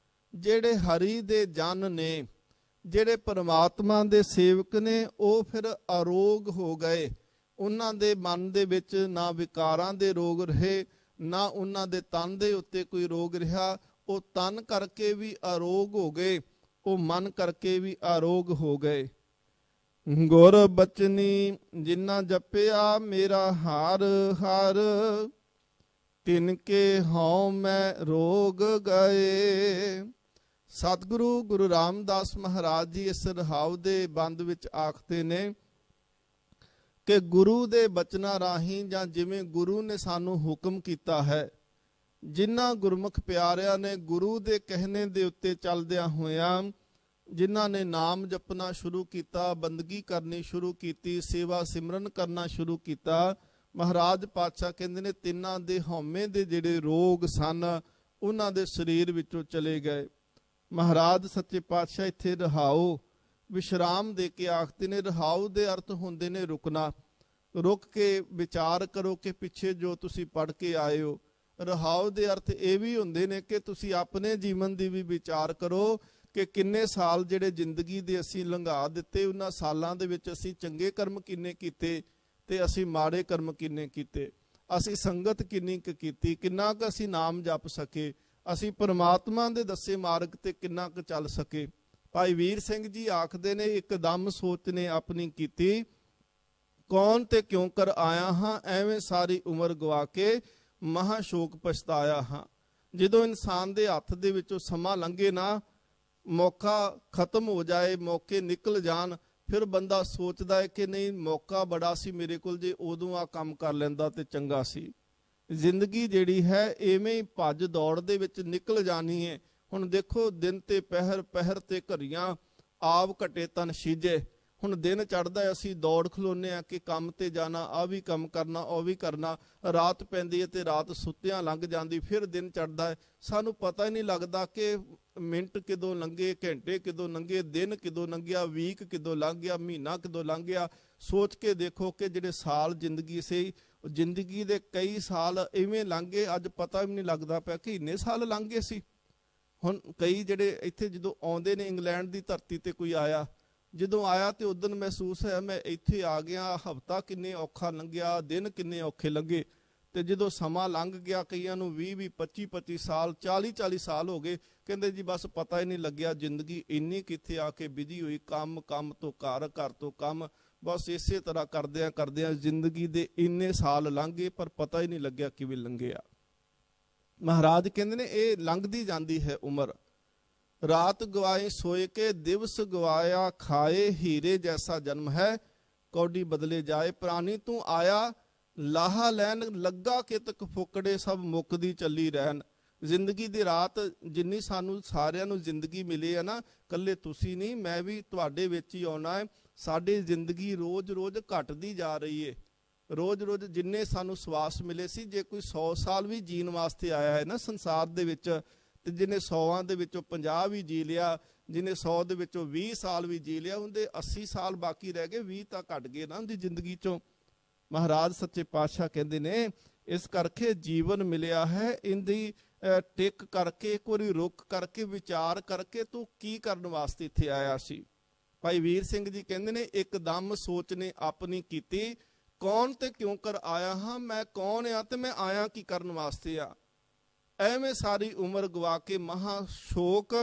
ਜਿਹੜੇ ਹਰੀ ਦੇ ਜਨ ਨੇ, ਜਿਹੜੇ ਪਰਮਾਤਮਾ ਦੇ ਸੇਵਕ ਨੇ, ਉਹ ਫਿਰ ਅਰੋਗ ਹੋ ਗਏ। ਉਹਨਾਂ ਦੇ ਮਨ ਦੇ ਵਿੱਚ ਨਾ ਵਿਕਾਰਾਂ ਦੇ ਰੋਗ ਰਹੇ, ਨਾ ਉਹਨਾਂ ਦੇ ਤਨ ਦੇ ਉੱਤੇ ਕੋਈ ਰੋਗ ਰਿਹਾ। ਉਹ ਤਨ ਕਰਕੇ ਵੀ ਅਰੋਗ ਹੋ ਗਏ, ਉਹ ਮਨ ਕਰਕੇ ਵੀ ਅਰੋਗ ਹੋ ਗਏ। ਗੁਰ ਬਚਨੀ ਜਿਨ੍ਹਾਂ ਜਪਿਆ ਮੇਰਾ ਹਰ ਹਰ, ਤਿਨ ਕੇ ਹਉ ਮੈਂ ਰੋਗ ਗਏ। ਸਤਿਗੁਰੂ ਗੁਰੂ ਰਾਮਦਾਸ ਮਹਾਰਾਜ ਜੀ ਇਸ ਰਹਾਉ ਦੇ ਬੰਦ ਵਿੱਚ ਆਖਦੇ ਨੇ ਕਿ ਗੁਰੂ ਦੇ ਬਚਨਾਂ ਰਾਹੀਂ, ਜਾਂ ਜਿਵੇਂ ਗੁਰੂ ਨੇ ਸਾਨੂੰ ਹੁਕਮ ਕੀਤਾ ਹੈ, ਜਿਨ੍ਹਾਂ ਗੁਰਮੁਖ ਪਿਆਰਿਆਂ ਨੇ ਗੁਰੂ ਦੇ ਕਹਿਣੇ ਦੇ ਉੱਤੇ ਚੱਲਦਿਆਂ ਹੋਇਆਂ, ਜਿਨ੍ਹਾਂ ਨੇ ਨਾਮ ਜਪਣਾ ਸ਼ੁਰੂ ਕੀਤਾ, ਬੰਦਗੀ ਕਰਨੀ ਸ਼ੁਰੂ ਕੀਤੀ, ਸੇਵਾ ਸਿਮਰਨ ਕਰਨਾ ਸ਼ੁਰੂ ਕੀਤਾ, ਮਹਾਰਾਜ ਪਾਤਸ਼ਾਹ ਕਹਿੰਦੇ ਨੇ ਤਿੰਨਾਂ ਦੇ ਹਉਮੈ ਦੇ ਜਿਹੜੇ ਰੋਗ ਸਨ ਉਹਨਾਂ ਦੇ ਸਰੀਰ ਵਿੱਚੋਂ ਚਲੇ ਗਏ। ਮਹਾਰਾਜ ਸੱਚੇ ਪਾਤਸ਼ਾਹ ਇੱਥੇ ਰਹਾਉ ਵਿਸ਼ਰਾਮ ਦੇ ਕੇ ਆਖਦੇ ਨੇ। ਰਹਾਉ ਦੇ ਅਰਥ ਹੁੰਦੇ ਨੇ ਰੁਕਣਾ। ਰੁਕ ਕੇ ਵਿਚਾਰ ਕਰੋ ਕਿ ਪਿੱਛੇ ਜੋ ਤੁਸੀਂ ਪੜ੍ਹ ਕੇ ਆਏ ਹੋ। ਰਹਾਉ ਦੇ ਅਰਥ ਇਹ ਵੀ ਹੁੰਦੇ ਨੇ ਕਿ ਤੁਸੀਂ ਆਪਣੇ ਜੀਵਨ ਦੀ ਵੀ ਵਿਚਾਰ ਕਰੋ ਕਿ ਕਿੰਨੇ ਸਾਲ ਜਿਹੜੇ ਜ਼ਿੰਦਗੀ ਦੇ ਅਸੀਂ ਲੰਘਾ ਦਿੱਤੇ, ਉਹਨਾਂ ਸਾਲਾਂ ਦੇ ਵਿੱਚ ਅਸੀਂ ਚੰਗੇ ਕਰਮ ਕਿੰਨੇ ਕੀਤੇ ਤੇ ਅਸੀਂ ਮਾੜੇ ਕਰਮ ਕਿੰਨੇ ਕੀਤੇ। ਅਸੀਂ ਸੰਗਤ ਕਿੰਨੀ ਕੁ ਕੀਤੀ, ਕਿੰਨਾ ਕੁ ਅਸੀਂ ਨਾਮ ਜਪ ਸਕੇ, ਅਸੀਂ ਪਰਮਾਤਮਾ ਦੇ ਦੱਸੇ ਮਾਰਗ ਤੇ ਕਿੰਨਾ ਕੁ ਚੱਲ ਸਕੇ। ਭਾਈ ਵੀਰ ਸਿੰਘ ਜੀ ਆਖਦੇ ਨੇ ਇੱਕਦਮ ਸੋਚ ਨੇ ਆਪਣੀ ਕੀਤੀ, ਕੌਣ ਤੇ ਕਿਉਂ ਕਰ ਆਇਆ ਹਾਂ, ਐਵੇਂ ਸਾਰੀ ਉਮਰ ਗਵਾ ਕੇ ਮਹਾ ਸ਼ੋਕ ਪਛਤਾਇਆ ਹਾਂ। ਜਦੋਂ ਇਨਸਾਨ ਦੇ ਹੱਥ ਦੇ ਵਿੱਚੋਂ ਸਮਾਂ ਲੰਘੇ ਨਾ, ਮੌਕਾ ਖਤਮ ਹੋ ਜਾਏ, ਮੌਕੇ ਨਿਕਲ ਜਾਣ, ਫਿਰ ਬੰਦਾ ਸੋਚਦਾ ਹੈ ਕਿ ਨਹੀਂ ਮੌਕਾ ਬੜਾ ਸੀ ਮੇਰੇ ਕੋਲ, ਜੇ ਉਦੋਂ ਆ ਕੰਮ ਕਰ ਲੈਂਦਾ ਤੇ ਚੰਗਾ ਸੀ। ਜ਼ਿੰਦਗੀ ਜਿਹੜੀ ਹੈ ਐਵੇਂ ਹੀ ਭੱਜ ਦੌੜ ਦੇ ਵਿੱਚ ਨਿਕਲ ਜਾਣੀ ਹੈ। ਹੁਣ ਦੇਖੋ ਦਿਨ ਤੇ ਪਹਿਰ, ਪਹਿਰ ਤੇ ਘਰੀਆਂ, ਆਪ ਘਟੇ ਤਨ ਸੀਜੇ। ਹੁਣ ਦਿਨ ਚੜ੍ਹਦਾ ਅਸੀਂ ਦੌੜ ਖਲੋਨੇ ਆ ਕਿ ਕੰਮ ਤੇ ਜਾਣਾ, ਆ ਵੀ ਕੰਮ ਕਰਨਾ, ਉਹ ਵੀ ਕਰਨਾ। ਰਾਤ ਪੈਂਦੀ ਹੈ ਤੇ ਰਾਤ ਸੁੱਤਿਆਂ ਲੰਘ ਜਾਂਦੀ, ਫਿਰ ਦਿਨ ਚੜ੍ਹਦਾ ਹੈ। ਸਾਨੂੰ ਪਤਾ ਹੀ ਨਹੀਂ ਲੱਗਦਾ ਕਿ ਮਿੰਟ ਕਿਦੋਂ ਲੰਘੇ, ਘੰਟੇ ਕਿਦੋਂ ਲੰਘੇ, ਦਿਨ ਕਿਦੋਂ ਲੰਘਿਆ, ਵੀਕ ਕਿਦੋਂ ਲੰਘ ਗਿਆ, ਮਹੀਨਾ ਕਿਦੋਂ ਲੰਘ ਗਿਆ। ਸੋਚ ਕੇ ਦੇਖੋ ਕਿ ਜਿਹੜੇ ਸਾਲ ਜ਼ਿੰਦਗੀ ਸੀ, ਜ਼ਿੰਦਗੀ ਦੇ ਕਈ ਸਾਲ ਇਵੇਂ ਲੰਘੇ, ਅੱਜ ਪਤਾ ਵੀ ਨਹੀਂ ਲੱਗਦਾ ਪਿਆ ਕਿ ਇੰਨੇ ਸਾਲ ਲੰਘ ਗਏ ਸੀ। ਹੁਣ ਕਈ ਜਿਹੜੇ ਇੱਥੇ ਜਦੋਂ ਆਉਂਦੇ ਨੇ, ਇੰਗਲੈਂਡ ਦੀ ਧਰਤੀ ਤੇ ਕੋਈ ਆਇਆ, ਜਦੋਂ ਆਇਆ ਤੇ ਉਦੋਂ ਮਹਿਸੂਸ ਹੋਇਆ ਮੈਂ ਇੱਥੇ ਆ ਗਿਆ, ਹਫ਼ਤਾ ਕਿੰਨੇ ਔਖਾ ਲੰਘਿਆ, ਦਿਨ ਕਿੰਨੇ ਔਖੇ ਲੰਘੇ। ਤੇ ਜਦੋਂ ਸਮਾਂ ਲੰਘ ਗਿਆ, ਕਈਆਂ ਨੂੰ 20-20, 25-25 ਸਾਲ, 40-40 ਸਾਲ ਹੋ ਗਏ, ਕਹਿੰਦੇ ਜੀ ਬਸ ਪਤਾ ਹੀ ਨਹੀਂ ਲੱਗਿਆ ਜ਼ਿੰਦਗੀ ਇੰਨੀ ਕਿੱਥੇ ਆ ਕੇ ਵਿਧੀ ਹੋਈ। ਕੰਮ, ਕੰਮ ਤੋਂ ਘਰ, ਘਰ ਤੋਂ ਕੰਮ, ਬਸ ਇਸੇ ਤਰ੍ਹਾਂ ਕਰਦਿਆਂ ਕਰਦਿਆਂ ਜ਼ਿੰਦਗੀ ਦੇ ਇੰਨੇ ਸਾਲ ਲੰਘੇ ਪਰ ਪਤਾ ਹੀ ਨਹੀਂ ਲੱਗਿਆ ਕਿਵੇਂ ਲੰਘਿਆ। ਮਹਾਰਾਜ ਕਹਿੰਦੇ ਨੇ ਇਹ ਲੰਘਦੀ ਜਾਂਦੀ ਹੈ ਉਮਰ। ਰਾਤ ਗਵਾਏ ਸੋਏ ਕੇ, ਦਿਵਸ ਗਵਾਇਆ ਖਾਏ, ਹੀਰੇ ਜੈਸਾ ਜਨਮ ਹੈ ਕੌਡੀ ਬਦਲੇ ਜਾਏ। ਪ੍ਰਾਣੀ ਤੂੰ ਆਇਆ ਲਾਹਾ ਲੈਣ, ਲੱਗਾ ਕਿਤਕ ਫੁਕੜੇ, ਸਭ ਮੁੱਕਦੀ ਚੱਲੀ ਰਹਿਣ। ਜ਼ਿੰਦਗੀ ਦੀ ਰਾਤ ਜਿੰਨੀ ਸਾਨੂੰ ਸਾਰਿਆਂ ਨੂੰ ਜ਼ਿੰਦਗੀ ਮਿਲੀ ਹੈ ਨਾ, ਇਕੱਲੇ ਤੁਸੀਂ ਨਹੀਂ, ਮੈਂ ਵੀ ਤੁਹਾਡੇ ਵਿੱਚ ਹੀ ਆਉਣਾ ਹੈ। ਸਾਡੀ ਜ਼ਿੰਦਗੀ ਰੋਜ਼-ਰੋਜ਼ ਘਟਦੀ ਜਾ ਰਹੀ ਹੈ। ਰੋਜ਼-ਰੋਜ਼ ਜਿੰਨੇ ਸਾਨੂੰ ਸਵਾਸ ਮਿਲੇ ਸੀ, ਜੇ ਕੋਈ 100 ਸਾਲ ਵੀ ਜੀਣ ਵਾਸਤੇ ਆਇਆ ਹੈ ਨਾ ਸੰਸਾਰ ਦੇ ਵਿੱਚ, ਤੇ ਜਿਹਨੇ 100 ਦੇ ਵਿੱਚੋਂ 50 ਵੀ ਜੀ ਲਿਆ, ਜਿਹਨੇ 100 ਦੇ ਵਿੱਚੋਂ 20 ਸਾਲ ਵੀ ਜੀ ਲਿਆ, ਉਹਦੇ 80 ਸਾਲ ਬਾਕੀ ਰਹਿ ਗਏ, 20 ਤਾਂ ਘਟ ਗਏ ਨਾ ਉਹਦੀ ਜ਼ਿੰਦਗੀ ਚੋਂ। ਮਹਾਰਾਜ ਸੱਚੇ ਪਾਤਸ਼ਾਹ ਕਹਿੰਦੇ ਨੇ ਇਸ ਕਰਕੇ ਜੀਵਨ ਮਿਲਿਆ ਹੈ, ਇਹਦੀ ਟਿਕ ਕਰਕੇ, ਇੱਕ ਵਾਰੀ ਰੁਕ ਕਰਕੇ, ਵਿਚਾਰ ਕਰਕੇ ਤੂੰ ਕੀ ਕਰਨ ਵਾਸਤੇ ਇੱਥੇ ਆਇਆ ਸੀ। ਭਾਈ ਵੀਰ ਸਿੰਘ ਜੀ ਕਹਿੰਦੇ ਨੇ ਇੱਕਦਮ ਸੋਚ ਨੇ ਆਪਣੀ ਕੀਤੀ, ਕੌਣ ਤੇ ਕਿਉਂ ਕਰ ਆਇਆ ਹਾਂ, ਮੈਂ ਕੌਣ ਆ ਤੇ ਮੈਂ ਆਇਆ ਕੀ ਕਰਨ ਵਾਸਤੇ ਆ। ਐਵੇਂ ਸਾਰੀ ਉਮਰ ਗਵਾ ਕੇ ਮਹਾ ਸ਼ੋਕ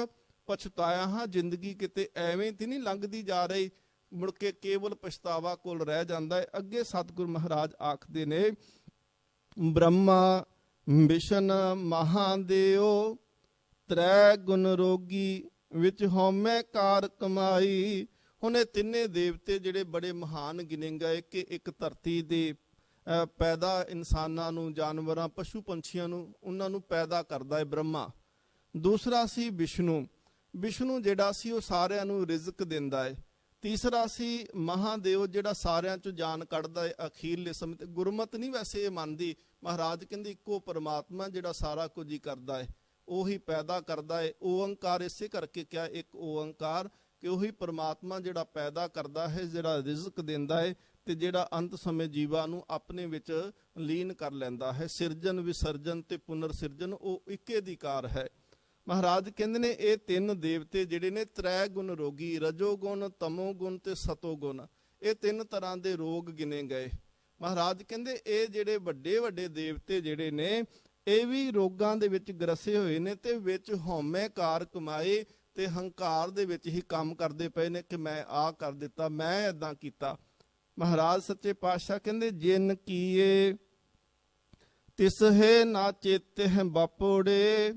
ਪਛਤਾਇਆ ਹਾਂ, ਜ਼ਿੰਦਗੀ ਕਿਤੇ ਐਵੇਂ ਤੇ ਨਹੀਂ ਲੰਘਦੀ ਜਾ ਰਹੀ, ਮੁੜ ਕੇ ਕੇਵਲ ਪਛਤਾਵਾ ਕੋਲ ਰਹਿ ਜਾਂਦਾ ਹੈ। ਅੱਗੇ ਸਤਿਗੁਰ ਮਹਾਰਾਜ ਆਖਦੇ ਨੇ, ਬ੍ਰਹਮਾ ਵਿਸ਼ਨ ਮਹਾਦੇਵ ਤ੍ਰੈ ਗੁਣ ਰੋਗੀ ਵਿੱਚ ਹਉਮੈ ਕਾਰ ਕਮਾਈ। ਹੁਣ ਇਹ ਤਿੰਨੇ ਦੇਵਤੇ ਜਿਹੜੇ ਬੜੇ ਮਹਾਨ ਗਿਣੇ ਗਏ ਕਿ ਇੱਕ ਧਰਤੀ ਦੇ ਪੈਦਾ ਇਨਸਾਨਾਂ ਨੂੰ, ਜਾਨਵਰਾਂ, ਪਸ਼ੂ ਪੰਛੀਆਂ ਨੂੰ, ਉਹਨਾਂ ਨੂੰ ਪੈਦਾ ਕਰਦਾ ਹੈ ਬ੍ਰਹਮਾ। ਦੂਸਰਾ ਸੀ ਵਿਸ਼ਨੂੰ, ਵਿਸ਼ਨੂੰ ਜਿਹੜਾ ਸੀ ਉਹ ਸਾਰਿਆਂ ਨੂੰ ਰਿਜ਼ਕ ਦਿੰਦਾ ਹੈ। ਤੀਸਰਾ ਸੀ ਮਹਾਦੇਵ ਜਿਹੜਾ ਸਾਰਿਆਂ ਚੋਂ ਜਾਨ ਕੱਢਦਾ ਹੈ ਅਖੀਰਲੇ ਸਮੇਂ ਤੇ। ਗੁਰਮਤ ਨਹੀਂ ਵੈਸੇ ਇਹ ਮੰਨਦੀ, ਮਹਾਰਾਜ ਕਹਿੰਦੇ ਇੱਕੋ ਪਰਮਾਤਮਾ ਜਿਹੜਾ ਸਾਰਾ ਕੁਝ ਹੀ ਕਰਦਾ ਹੈ, ਉਹੀ ਪੈਦਾ ਕਰਦਾ ਹੈ। ਓੰਕਾਰ ਇਸੇ ਕਰਕੇ ਕਿਹਾ ਇੱਕ ਓੰਕਾਰ, ਕਿ ਉਹੀ ਪਰਮਾਤਮਾ ਜਿਹੜਾ ਪੈਦਾ ਕਰਦਾ ਹੈ, ਜਿਹੜਾ ਰਿਜ਼ਕ ਦਿੰਦਾ ਹੈ ਤੇ ਜਿਹੜਾ ਅੰਤ ਸਮੇਂ ਜੀਵਾਂ ਨੂੰ ਆਪਣੇ ਵਿੱਚ ਲੀਨ ਕਰ ਲੈਂਦਾ ਹੈ। ਸਿਰਜਣ, ਵਿਸਰਜਨ ਤੇ ਪੁਨਰ ਸਿਰਜਣ ਉਹ ਇੱਕੇ ਅਧਿਕਾਰ ਹੈ। ਮਹਾਰਾਜ ਕਹਿੰਦੇ ਨੇ ਇਹ ਤਿੰਨ ਦੇਵਤੇ ਜਿਹੜੇ ਨੇ ਤ੍ਰੈ ਗੁਣ ਰੋਗੀ, ਰਜੋ ਗੁਣ, ਤਮੋ ਗੁਣ ਤੇ ਸਤੋ ਗੁਣ, ਇਹ ਤਿੰਨ ਤਰ੍ਹਾਂ ਦੇ ਰੋਗ ਗਿਣੇ ਗਏ। ਮਹਾਰਾਜ ਕਹਿੰਦੇ ਇਹ ਜਿਹੜੇ ਵੱਡੇ ਵੱਡੇ ਦੇਵਤੇ ਜਿਹੜੇ ਨੇ ਇਹ ਵੀ ਰੋਗਾਂ ਦੇ ਵਿੱਚ ਗਰਸੇ ਹੋਏ ਨੇ ਤੇ ਵਿੱਚ ਹਉਮੈ ਕਾਰ ਕਮਾਏ ਤੇ ਹੰਕਾਰ ਦੇ ਵਿੱਚ ਹੀ ਕੰਮ ਕਰਦੇ ਪਏ ਨੇ ਕਿ ਮੈਂ ਆਹ ਕਰ ਦਿੱਤਾ, ਮੈਂ ਏਦਾਂ ਕੀਤਾ। ਮਹਾਰਾਜ ਸੱਚੇ ਪਾਤਸ਼ਾਹ ਕਹਿੰਦੇ ਜਿਨ ਕੀਏ ਤਿਸ ਹੈ ਨਾ ਚੇਤੇ ਹੈ ਬਾਪੋੜੇ,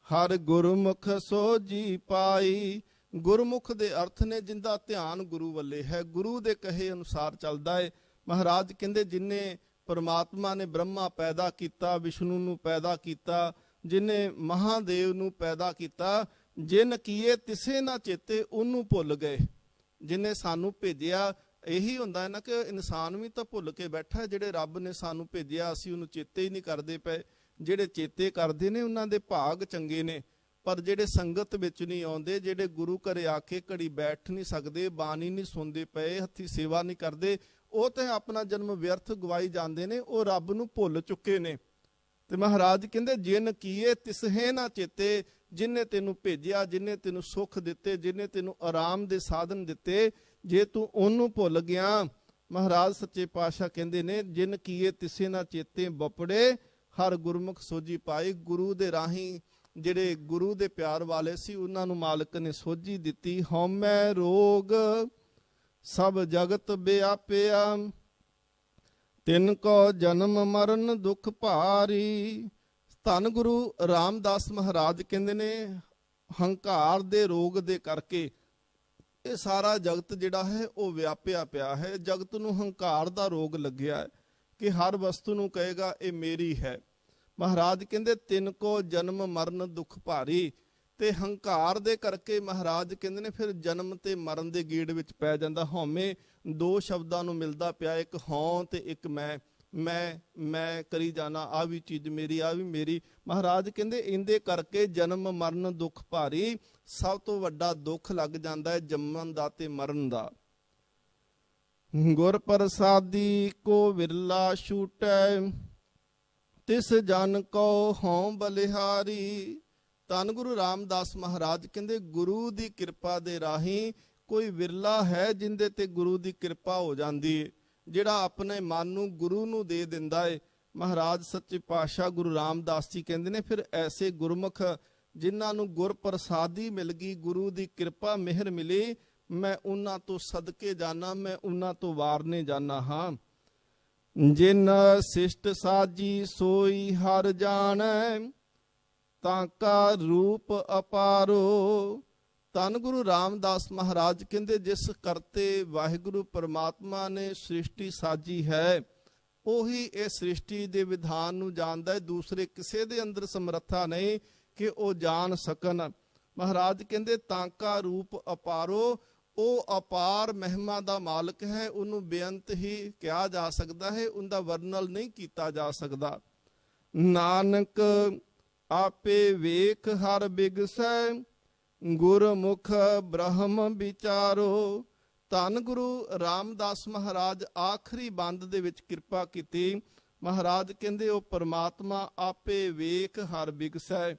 ਹਰ ਗੁਰਮੁਖ ਸੋਜੀ ਪਾਈ। ਗੁਰਮੁਖ ਦੇ ਅਰਥ ਨੇ ਜਿੰਦਾ ਧਿਆਨ ਗੁਰੂ ਵੱਲੇ ਹੈ, ਗੁਰੂ ਦੇ ਕਹੇ ਅਨੁਸਾਰ ਚੱਲਦਾ ਹੈ। ਮਹਾਰਾਜ ਕਹਿੰਦੇ ਜਿਨੇ ਪਰਮਾਤਮਾ ਨੇ ਬ੍ਰਹਮਾ ਪੈਦਾ ਕੀਤਾ, ਵਿਸ਼ਨੂੰ ਨੂੰ ਪੈਦਾ ਕੀਤਾ, ਜਿਨੇ ਮਹਾਦੇਵ ਨੂੰ ਪੈਦਾ ਕੀਤਾ, ਜਿਨ ਕੀਏ ਤਿਸੇ ਨਾ ਚੇਤੇ, ਉਹਨੂੰ ਭੁੱਲ ਗਏ। ਜਿਨੇ ਸਾਨੂੰ ਭੇਜਿਆ, ਇਹੀ ਹੁੰਦਾ ਹੈ ਨਾ ਕਿ ਇਨਸਾਨ ਵੀ ਤਾਂ ਭੁੱਲ ਕੇ ਬੈਠਾ, ਜਿਹੜੇ ਰੱਬ ਨੇ ਸਾਨੂੰ ਭੇਜਿਆ ਅਸੀਂ ਉਹਨੂੰ ਚੇਤੇ ਹੀ ਨਹੀਂ ਕਰਦੇ ਪਏ। ਜਿਹੜੇ ਚੇਤੇ ਕਰਦੇ ਨੇ ਉਹਨਾਂ ਦੇ ਭਾਗ ਚੰਗੇ ਨੇ, ਪਰ ਜਿਹੜੇ ਸੰਗਤ ਵਿੱਚ ਨਹੀਂ ਆਉਂਦੇ, ਜਿਹੜੇ ਗੁਰੂ ਘਰੇ ਆ ਕੇ ਘੜੀ ਬੈਠ ਨਹੀਂ ਸਕਦੇ, ਬਾਣੀ ਨਹੀਂ ਸੁਣਦੇ ਪਏ, ਹੱਥੀ ਸੇਵਾ ਨਹੀਂ ਕਰਦੇ, ਉਹ ਤੇ ਆਪਣਾ ਜਨਮ ਵਿਅਰਥ ਗਵਾਈ ਜਾਂਦੇ ਨੇ, ਉਹ ਰੱਬ ਨੂੰ ਭੁੱਲ ਚੁੱਕੇ ਨੇ। ਤੇ ਮਹਾਰਾਜ ਕਹਿੰਦੇ ਜਿਨ ਕੀਏ ਤਿਸਹੇ ਨਾ ਚੇਤੇ, ਜਿਨੇ ਤੈਨੂੰ ਭੇਜਿਆ, ਜਿਨੇ ਤੈਨੂੰ ਸੁੱਖ ਦਿੱਤੇ, ਜਿਨੇ ਤੈਨੂੰ ਆਰਾਮ ਦੇ ਸਾਧਨ ਦਿੱਤੇ, ਜੇ ਤੂੰ ਉਹਨੂੰ ਭੁੱਲ ਗਿਆ, ਮਹਾਰਾਜ ਸੱਚੇ ਪਾਤਸ਼ਾਹ ਕਹਿੰਦੇ ਨੇ ਜਿਨ ਕੀਏ ਤਿਸੇ ਨਾ ਚੇਤੇ ਬਪੜੇ, ਹਰ ਗੁਰਮੁਖ ਸੋਝੀ ਪਾਈ। ਗੁਰੂ ਦੇ ਰਾਹੀਂ ਜਿਹੜੇ ਗੁਰੂ ਦੇ ਪਿਆਰ ਵਾਲੇ ਸੀ ਉਹਨਾਂ ਨੂੰ ਮਾਲਕ ਨੇ ਸੋਝੀ ਦਿੱਤੀ। ਹਉਮੈ ਰੋਗ ਸਭ ਜਗਤ ਵਿਆਪਿਆ, ਤਿਨ ਕੋ ਜਨਮ ਮਰਨ ਦੁਖ ਭਾਰੀ। ਧੰਨ ਗੁਰੂ ਰਾਮਦਾਸ ਮਹਾਰਾਜ ਕਹਿੰਦੇ ਨੇ ਹੰਕਾਰ ਦੇ ਰੋਗ ਦੇ ਕਰਕੇ ਇਹ ਸਾਰਾ ਜਗਤ ਜਿਹੜਾ ਹੈ ਉਹ ਵਿਆਪਿਆ ਪਿਆ ਹੈ। ਜਗਤ ਨੂੰ ਹੰਕਾਰ ਦਾ ਰੋਗ ਲੱਗਿਆ ਹੈ ਕਿ ਹਰ ਵਸਤੂ ਨੂੰ ਕਹੇਗਾ ਇਹ ਮੇਰੀ ਹੈ। ਮਹਾਰਾਜ ਕਹਿੰਦੇ ਤਿੰਨ ਕੋ ਜਨਮ ਮਰਨ ਦੁੱਖ ਭਾਰੀ, ਤੇ ਹੰਕਾਰ ਦੇ ਕਰਕੇ ਮਹਾਰਾਜ ਕਹਿੰਦੇ ਨੇ ਫਿਰ ਜਨਮ ਤੇ ਮਰਨ ਦੇ ਗੇੜ ਵਿੱਚ ਪੈ ਜਾਂਦਾ। ਹਉਮੈ ਦੋ ਸ਼ਬਦਾਂ ਨੂੰ ਮਿਲਦਾ ਪਿਆ, ਇੱਕ ਹਉ ਤੇ ਇੱਕ ਮੈਂ ਕਰੀ ਜਾਣਾ, ਆ ਵੀ ਚੀਜ਼ ਮੇਰੀ, ਆ ਵੀ ਮੇਰੀ। ਮਹਾਰਾਜ ਕਹਿੰਦੇ ਇਹਦੇ ਕਰਕੇ ਜਨਮ ਮਰਨ ਦੁੱਖ ਭਾਰੀ, ਸਭ ਤੋਂ ਵੱਡਾ ਦੁੱਖ ਲੱਗ ਜਾਂਦਾ ਹੈ ਜੰਮਣ ਦਾ ਤੇ ਮਰਨ ਦਾ। ਗੁਰ ਪ੍ਰਸਾਦੀ ਕੋ ਵਿਰਲਾ ਛੂਟੈ, ਤਿਸ ਜਨ ਕੋ ਹਉ ਬਲਿਹਾਰੀ। ਧੰਨ ਗੁਰੂ ਰਾਮਦਾਸ ਮਹਾਰਾਜ ਕਹਿੰਦੇ ਗੁਰੂ ਦੀ ਕਿਰਪਾ ਦੇ ਰਾਹੀਂ ਕੋਈ ਵਿਰਲਾ ਹੈ ਜਿੰਦੇ ਤੇ ਗੁਰੂ ਦੀ ਕਿਰਪਾ ਹੋ ਜਾਂਦੀ ਹੈ, ਜਿਹੜਾ ਆਪਣੇ ਮਨ ਨੂੰ ਗੁਰੂ ਨੂੰ ਦੇ ਦਿੰਦਾ ਹੈ। ਮਹਾਰਾਜ ਸੱਚੇ ਪਾਤਸ਼ਾਹ ਗੁਰੂ ਰਾਮਦਾਸ ਜੀ ਕਹਿੰਦੇ ਨੇ ਫਿਰ ਐਸੇ ਗੁਰਮੁਖ ਜਿਨ੍ਹਾਂ ਨੂੰ ਗੁਰ ਪ੍ਰਸਾਦੀ ਮਿਲ ਗਈ, ਗੁਰੂ ਦੀ ਕਿਰਪਾ ਮਿਹਰ ਮਿਲੀ, ਮੈਂ ਉਹਨਾਂ ਤੋਂ ਸਦਕੇ ਜਾਣਾ, ਮੈਂ ਉਹਨਾਂ ਤੋਂ ਵਾਰਨੇ ਜਾਣਾ ਹਾਂ। ਜਿਨ ਸਿਸ਼ਟ ਸਾਜੀ ਸੋਈ ਹਰ ਜਾਣੈ, ਤਾਂ ਕਾ ਰੂਪ ਅਪਾਰੋ। ਧੰਨ ਗੁਰੂ ਰਾਮਦਾਸ ਮਹਾਰਾਜ ਕਹਿੰਦੇ ਜਿਸ ਕਰਤੇ ਵਾਹਿਗੁਰੂ ਪਰਮਾਤਮਾ ਨੇ ਸ੍ਰਿਸ਼ਟੀ ਸਾਜੀ ਹੈ, ਉਹੀ ਇਹ ਸ੍ਰਿਸ਼ਟੀ ਦੇ ਵਿਧਾਨ ਨੂੰ ਜਾਣਦਾ ਹੈ। ਦੂਸਰੇ ਕਿਸੇ ਦੇ ਅੰਦਰ ਸਮਰੱਥਾ ਨਹੀਂ ਕਿ ਉਹ ਜਾਣ ਸਕਣ। ਮਹਾਰਾਜ ਕਹਿੰਦੇ ਤਾਂਕਾ ਰੂਪ ਅਪਾਰੋ, ਉਹ ਅਪਾਰ ਮਹਿਮਾ ਦਾ ਮਾਲਕ ਹੈ, ਉਹਨੂੰ ਬੇਅੰਤ ਹੀ ਕਿਹਾ ਜਾ ਸਕਦਾ ਹੈ, ਉਹਦਾ ਵਰਣਨ ਨਹੀਂ ਕੀਤਾ ਜਾ ਸਕਦਾ। ਨਾਨਕ ਆਪੇ ਵੇਖ ਹਰ ਬਿਗਸੈ, ਗੁਰਮੁਖ ਬ੍ਰਹਮ ਵਿਚਾਰੋ। ਧੰਨ ਗੁਰੂ ਰਾਮਦਾਸ ਮਹਾਰਾਜ ਆਖਰੀ ਬੰਦ ਦੇ ਵਿੱਚ ਕਿਰਪਾ ਕੀਤੀ। ਮਹਾਰਾਜ ਕਹਿੰਦੇ ਉਹ ਪਰਮਾਤਮਾ ਆਪੇ ਵੇਖ ਹਰ ਬਿਗਸੈ,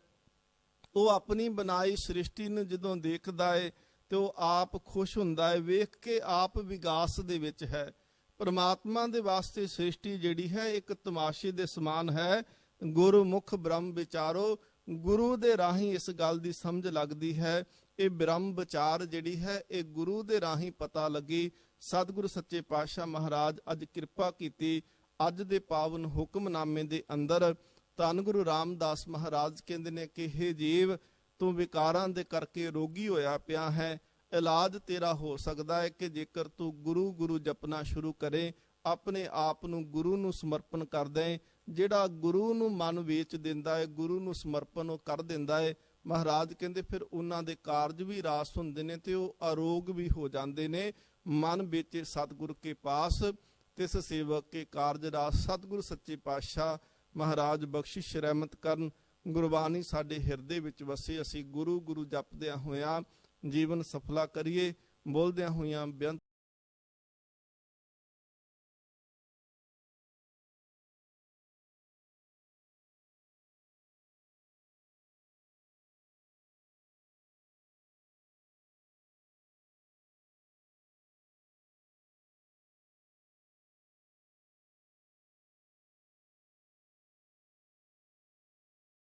ਉਹ ਆਪਣੀ ਬਣਾਈ ਸ੍ਰਿਸ਼ਟੀ ਨੂੰ ਜਦੋਂ ਦੇਖਦਾ ਹੈ ਤੇ ਉਹ ਆਪ ਖੁਸ਼ ਹੁੰਦਾ ਹੈ, ਵੇਖ ਕੇ ਆਪ ਵਿਗਾਸ ਦੇ ਵਿੱਚ ਹੈ। ਪਰਮਾਤਮਾ ਦੇ ਵਾਸਤੇ ਸ੍ਰਿਸ਼ਟੀ ਜਿਹੜੀ ਹੈ ਇੱਕ ਤਮਾਸ਼ੇ ਦੇ ਸਮਾਨ ਹੈ। ਗੁਰਮੁਖ ਬ੍ਰਹਮ ਵਿਚਾਰੋ, ਗੁਰੂ ਦੇ ਰਾਹੀਂ ਇਸ ਗੱਲ ਦੀ ਸਮਝ ਲੱਗਦੀ ਹੈ। ਇਹ ਬ੍ਰਹਮ ਵਿਚਾਰ ਜਿਹੜੀ ਹੈ ਇਹ ਗੁਰੂ ਦੇ ਰਾਹੀਂ ਪਤਾ ਲੱਗੀ। ਸਤਿਗੁਰੂ ਸੱਚੇ ਪਾਤਸ਼ਾਹ ਮਹਾਰਾਜ ਅੱਜ ਕਿਰਪਾ ਕੀਤੀ। ਅੱਜ ਦੇ ਪਾਵਨ ਹੁਕਮਨਾਮੇ ਦੇ ਅੰਦਰ ਧੰਨ ਗੁਰੂ ਰਾਮਦਾਸ ਮਹਾਰਾਜ ਕਹਿੰਦੇ ਨੇ ਕਿ ਹੇ ਜੀਵ, ਤੂੰ ਵਿਕਾਰਾਂ ਦੇ ਕਰਕੇ ਰੋਗੀ ਹੋਇਆ ਪਿਆ ਹੈ। ਇਲਾਜ ਤੇਰਾ ਹੋ ਸਕਦਾ ਹੈ ਕਿ ਜੇਕਰ ਤੂੰ ਗੁਰੂ ਗੁਰੂ ਜਪਣਾ ਸ਼ੁਰੂ ਕਰੇ, ਆਪਣੇ ਆਪ ਨੂੰ ਗੁਰੂ ਨੂੰ ਸਮਰਪਣ ਕਰ ਦੇ। ਜਿਹੜਾ ਗੁਰੂ ਨੂੰ ਮਨ ਵੇਚ ਦਿੰਦਾ ਹੈ, ਗੁਰੂ ਨੂੰ ਸਮਰਪਣ ਉਹ ਕਰ ਦਿੰਦਾ ਹੈ, ਮਹਾਰਾਜ ਕਹਿੰਦੇ ਫਿਰ ਉਹਨਾਂ ਦੇ ਕਾਰਜ ਵੀ ਰਾਸ ਹੁੰਦੇ ਨੇ ਤੇ ਉਹ ਅਰੋਗ ਵੀ ਹੋ ਜਾਂਦੇ ਨੇ। ਮਨ ਵੇਚੇ ਸਤਿਗੁਰ ਕੇ ਪਾਸ, ਤਿਸ ਸੇਵਕ ਕੇ ਕਾਰਜ ਰਾਸ। ਸਤਿਗੁਰ ਸੱਚੇ ਪਾਤਸ਼ਾਹ ਮਹਾਰਾਜ ਬਖਸ਼ਿਸ਼ ਰਹਿਮਤ ਕਰਨ। ਗੁਰਬਾਣੀ ਸਾਡੇ ਹਿਰਦੇ ਵਿੱਚ ਵਸੇ। ਅਸੀਂ ਗੁਰੂ ਗੁਰੂ ਜਪਦਿਆਂ ਹੋਇਆਂ ਜੀਵਨ ਸਫਲਾ ਕਰੀਏ। ਬੋਲਦਿਆਂ ਹੋਇਆਂ ਬੇਅੰਤ